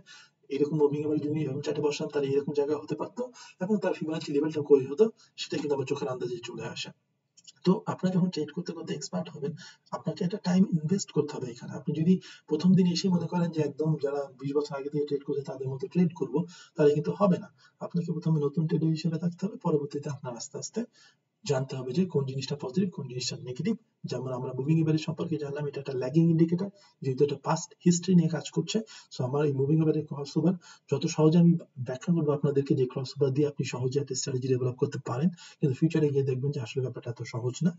এরকম মুভিং এভারেজ যদি এরকম চার্টে বসান তাহলে এরকম জায়গা হতে পারতো এবং তার ফিবোনাচ্চি লেভেলটা কই হতো সেটা কিন্তু আমার চোখের আন্দাজে চলে আসে। তো আপনারা যখন ট্রেড করতে করতে এক্সপার্ট হবেন, আপনাকে একটা টাইম ইনভেস্ট করতে হবে এখানে। আপনি যদি প্রথম দিন এসে মনে করেন যে একদম যারা 20 বছর আগে থেকে ট্রেড করছে তাদের মতো ট্রেড করব, তাহলে কিন্তু হবে না। আপনাকে প্রথমে নতুন ট্রেডার হিসেবে থাকতে হবে, পরবর্তীতে আপনার আস্তে আস্তে জানতে হবে যে কোন জিনিসটা পজিটিভ কোন জিনিসটা নেগেটিভ। যেমন আমরা মুভিং এভারেজ সম্পর্কে জানলাম, এটা একটা ল্যাগিং ইন্ডিকেটর, যেহেতু এটা পাস্ট হিস্ট্রি নিয়ে কাজ করছে। সো আমার এই মুভিং এভারেজ ক্রস ওভার যত সহজে আমি ব্যাখ্যা করবো আপনাদেরকে, যে ক্রস ওভার দিয়ে আপনি সহজে একটা স্ট্র্যাটেজি ডেভেলপ করতে পারেন, কিন্তু ফিউচারে গিয়ে দেখবেন যে আসলে ব্যাপারটা এত সহজ না।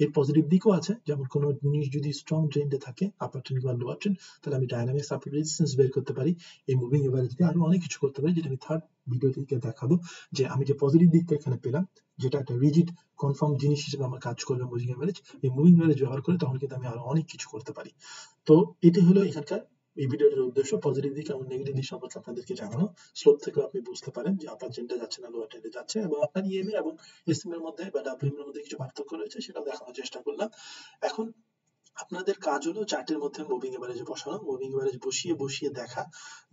এর পজিটিভ দিকও আছে, যেমন কোনো জিনিস যদি স্ট্রং ট্রেন্ডে থাকে, আপার ট্রেন্ড বা লোয়ার ট্রেন্ড, তাহলে আমি ডাইনামিক সাপোর্ট রেজিস্ট্যান্স বের করতে পারি। এই মুভিং এভারেজ দিয়ে আরো অনেক কিছু করতে পারি, যেটা আমি থার্ড ভিডিওটিতে দেখাবো। যে আমি যে পজিটিভ দিকটা এখানে পেলাম, যেটা একটা রিজিড কনফার্ম জিনিস হিসেবে আমার কাজ করবে মুভিং এভারেজ, এই মুভিং এভারেজ ব্যবহার করে তখন কিন্তু আমি আরো অনেক কিছু করতে পারি। তো এটি হলো এখানকার এই ভিডিওটির উদ্দেশ্য, পজিটিভ দিক এবং নেগেটিভ দিক সম্পর্কে আপনাদেরকে জানানো। স্লোপ থেকেও আপনি বুঝতে পারেন যে আপার ট্রেন্ডে যাচ্ছে না লোয়ার ট্রেন্ডে যাচ্ছে, এবং আপনার ইএমএ এবং এসএম এর মধ্যে বা ডাব্লিউএম এর মধ্যে কিছু পার্থক্য রয়েছে, সেটাও দেখানোর চেষ্টা করলাম। এখন আপনাদের কাজ হলো চার্টের মধ্যে মুভিং এভারেজ বসানো, মুভিং এভারেজ বসিয়ে বসিয়ে দেখা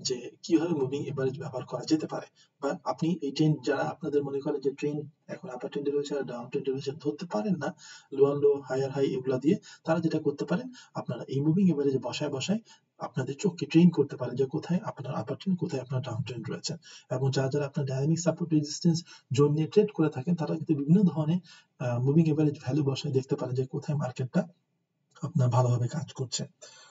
যে কিভাবে মুভিং এভারেজ ব্যবহার করা যেতে পারে। বা আপনি এই ট্রেন্ড, যারা আপনাদের মনে করে যে ট্রেন্ড এখন আপার ট্রেন্ডে রয়েছে আর ডাউন ট্রেন্ডে রয়েছে, ধরতে পারেন না লোয়ার লো হায়ার হাই এগুলা দিয়ে, তারা যেটা করতে পারেন, আপনারা এই মুভিং এভারেজ বসায় বসায় আপনাদের চোখকে ট্রেন করতে পারেন যে কোথায় আপনার আপার ট্রেন্ড কোথায় আপনার ডাউন ট্রেন্ড রয়েছে। এবং যারা যারা আপনার ডাইনামিক সাপোর্ট রেজিস্ট্যান্স জোন নিয়ে ট্রেড করে থাকেন, তারা কিন্তু বিভিন্ন ধরনের মুভিং এভারেজ ভ্যালু বসায় দেখতে পারেন যে কোথায় মার্কেটটা আপনার ভালোভাবে কাজ করছে।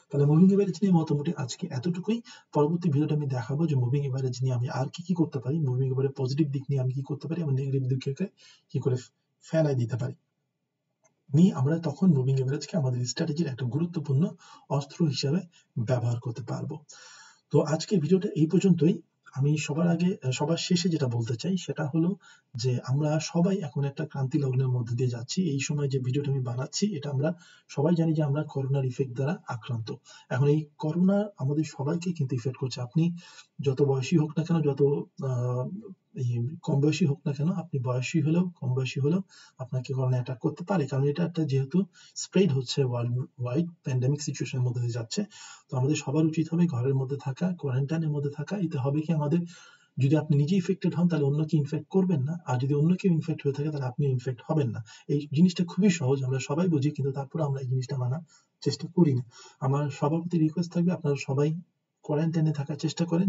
তাহলে মুভিং এভারেজ নিয়ে মোটামুটি আজকে এতটুকুই। পরবর্তী ভিডিওটা আমি দেখাবো যে মুভিং এভারেজ নিয়ে আমি আর কি কি করতে পারি, মুভিং এভারেজ পজিটিভ দিক নিয়ে আমি কি করতে পারি এবং নেগেটিভ দিককে কি করে ফেলাই দিতে পারি। আমরা তখন মুভিং এভারেজকে আমাদের স্ট্র্যাটেজির একটা গুরুত্বপূর্ণ অস্ত্র হিসেবে ব্যবহার করতে পারবো। তো আজকের ভিডিওটা এই পর্যন্তই। আমি সবার শেষে যেটা বলতে চাই সেটা হলো যে আমরা সবাই এখন একটা ক্রান্তি লগ্নের মধ্যে দিয়ে যাচ্ছি। এই সময় যে ভিডিওটা আমি বানাচ্ছি, এটা আমরা সবাই জানি যে আমরা করোনার ইফেক্ট দ্বারা আক্রান্ত। এখন এই করোনা আমাদের সবাইকে কিন্তু ইফেক্ট করছে। আপনি যত বয়সী হোক না কেন, যত এই কম বয়সী হোক না কেন, আপনি বয়সী হলেও কম বয়সী হলেও আপনাকে করোনা অ্যাটাক করতে পারে, কারণ এটা একটা যেহেতু স্প্রেড হচ্ছে ওয়ার্ল্ড ওয়াইড প্যান্ডেমিক সিচুয়েশনের মধ্যে দিয়ে যাচ্ছে। তো আমাদের সবার উচিত হবে ঘরের মধ্যে থাকা, কোয়ারেন্টাইনের মধ্যে থাকা। এতে হবে কি, আমাদের যদি আপনি নিজে ইনফেক্টেড হন তাহলে অন্যকে ইনফেক্ট করবেন না, আর যদি অন্য কেউ ইনফেক্ট হয়ে থাকে তাহলে আপনি ইনফেক্ট হবেন না। এই জিনিসটা খুবই সহজ, আমরা সবাই বুঝি, কিন্তু তারপরে আমরা এই জিনিসটা মানার চেষ্টা করি না। আমার সবার প্রতি রিকোয়েস্ট থাকবে, আপনারা সবাই কোয়ারেন্টাইনে থাকার চেষ্টা করেন,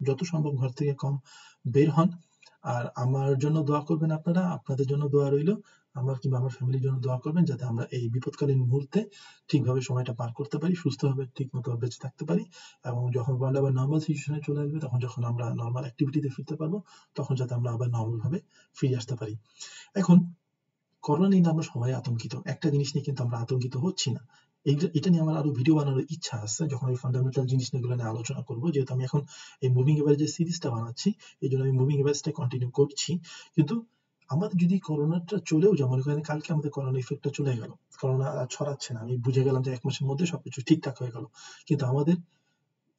যত সম্ভব ঘর থেকে কম বের হন। আর আমার জন্য দোয়া করবেন আপনারা, আপনাদের জন্য দোয়া রইল। আমার কিংবা আমার ফ্যামিলির জন্য দোয়া করবেন, যাতে আমরা এই বিপদকালীন মুহূর্তে ঠিকভাবে সময়টা পার করতে পারি, সুস্থভাবে ঠিকমতো বেঁচে থাকতে পারি, এবং যখন ওয়ার্ল্ড আবার নর্মাল সিচুয়েশনে চলে আসবে, তখন যখন আমরা নর্মাল অ্যাক্টিভিটিতে ফিরতে পারবো, তখন যাতে আমরা আবার নর্মাল ভাবে ফিরে আসতে পারি। এখন করোনা নিয়ে আমরা সবাই আতঙ্কিত, একটা জিনিস নিয়ে কিন্তু আমরা আতঙ্কিত হচ্ছি না। এটা নিয়ে আমার আরো ভিডিও বানানোর ইচ্ছা আছে, যখন আমি ফান্ডামেন্টাল জিনিস নিয়ে আলোচনা করবো। যেহেতু আমি এখন এই মুভিং এভারেজের সিরিজটা বানাচ্ছি, এই জন্য আমি মুভিং এভারেজটা কন্টিনিউ করছি। কিন্তু আমাদের যদি করোনাটা চলেও যায়, মনে করেন কালকে আমাদের করোনা ইফেক্টটা চলে গেল, করোনা আর ছড়াচ্ছে না, আমি বুঝে গেলাম যে 1 মাসের মধ্যে সবকিছু ঠিকঠাক হয়ে গেল, কিন্তু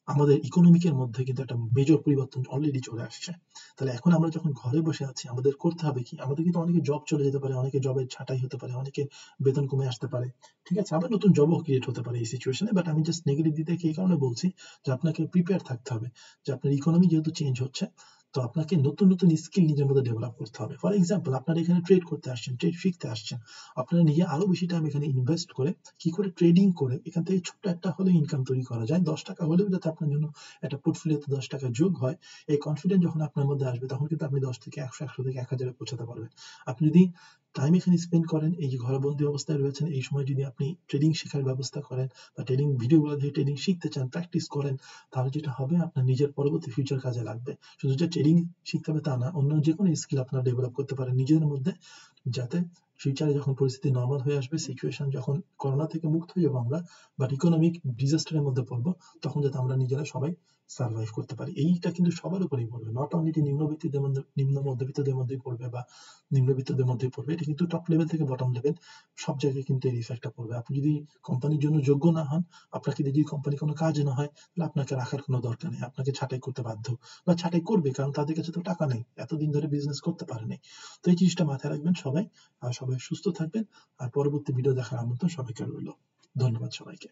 আমাদের ইকোনমিকের মধ্যে কিন্তু একটা মেজর পরিবর্তন অলরেডি চলে আসছে। তাহলে এখন আমরা যখন ঘরে বসে আছি, আমাদের করতে হবে কি, আমাদের কিন্তু অনেকে জব চলে যেতে পারে, অনেকে জবের ছাঁটাই হতে পারে, অনেকে বেতন কমে আসতে পারে, ঠিক আছে, আবার নতুন জবও ক্রিয়েট হতে পারে এই সিচুয়েশনে। বাট আমি জাস্ট নেগেটিভ দিকে এই কারণে বলছি যে আপনাকে প্রিপেয়ার থাকতে হবে, যে আপনার ইকোনমি যেহেতু চেঞ্জ হচ্ছে, তো আপনাকে নতুন নতুন স্কিল নিজের মধ্যে ডেভেলপ করতে হবে। ফর এক্সাম্পল, আপনারা এখানে ট্রেড করতে আসছেন, ট্রেড শিখতে আসছেন, আপনারা নিজে আরো বেশি টাইম এখানে ইনভেস্ট করে কি করে ট্রেডিং করে এখান থেকে ছোট্ট একটা হলে ইনকাম তৈরি করা যায়, 10 টাকা হলেও যাতে আপনার জন্য একটা পোর্টফোলিওতে 10 টাকা যোগ হয়। এই কনফিডেন্স যখন আপনার মধ্যে আসবে, তখন কিন্তু আপনি 10 থেকে 100, 100 থেকে 1000 এ পৌঁছাতে পারবেন। আপনি যদি টাইম এখানে স্পেন্ড করেন, এই যে ঘরবন্দি অবস্থায় রয়েছেন, এই সময় যদি আপনি ট্রেডিং শেখার ব্যবস্থা করেন বা ট্রেডিং ভিডিওগুলো দেখে ট্রেডিং শিখতে চান, প্র্যাকটিস করেন, তাহলে যেটা হবে, আপনার নিজের পরবর্তী ফিউচার কাজে লাগবে। শুধু যে ট্রেডিং শিখতে হবে তা না, অন্য যে কোনো স্কিল আপনারা ডেভেলপ করতে পারেন নিজেদের মধ্যে, যাতে ফিউচারে যখন পরিস্থিতি নরমাল হয়ে আসবে, সিচুয়েশন যখন করোনা থেকে মুক্ত হয়ে যাবো আমরা, বাট ইকোনমিক ডিজাস্টারের মধ্যে পড়বো, তখন যাতে আমরা নিজেরা সবাই সার্ভাইভ করতে পারি। এইটা কিন্তু সবার উপরেই পড়বে, নট অনলি যে নিম্নবিত্তদের মধ্যে, নিম্ন মধ্যবিত্তদের মধ্যেই পড়বে বা নিম্নবিত্তদের মধ্যেই পড়বে, এটা কিন্তু টপ লেভেল থেকে বটম লেভেল সব জায়গায় কিন্তু এর ইফেক্টটা পড়বে। আপনি যদি কোম্পানির জন্য যোগ্য না হন, আপনাকে যদি কোম্পানি কোনো কাজ না হয়, তাহলে আপনাকে রাখার কোনো দরকার নেই, আপনাকে ছাঁটাই করতে বাধ্য বা ছাঁটাই করবে, কারণ তাদের কাছে তো টাকা নেই, এতদিন ধরে বিজনেস করতে পারে নাই। তো এই জিনিসটা মাথায় রাখবেন সবাই, আর সবাই সুস্থ থাকবেন। আর পরবর্তী ভিডিও দেখার আমন্ত্রণ সবাইকে রইল। ধন্যবাদ সবাইকে।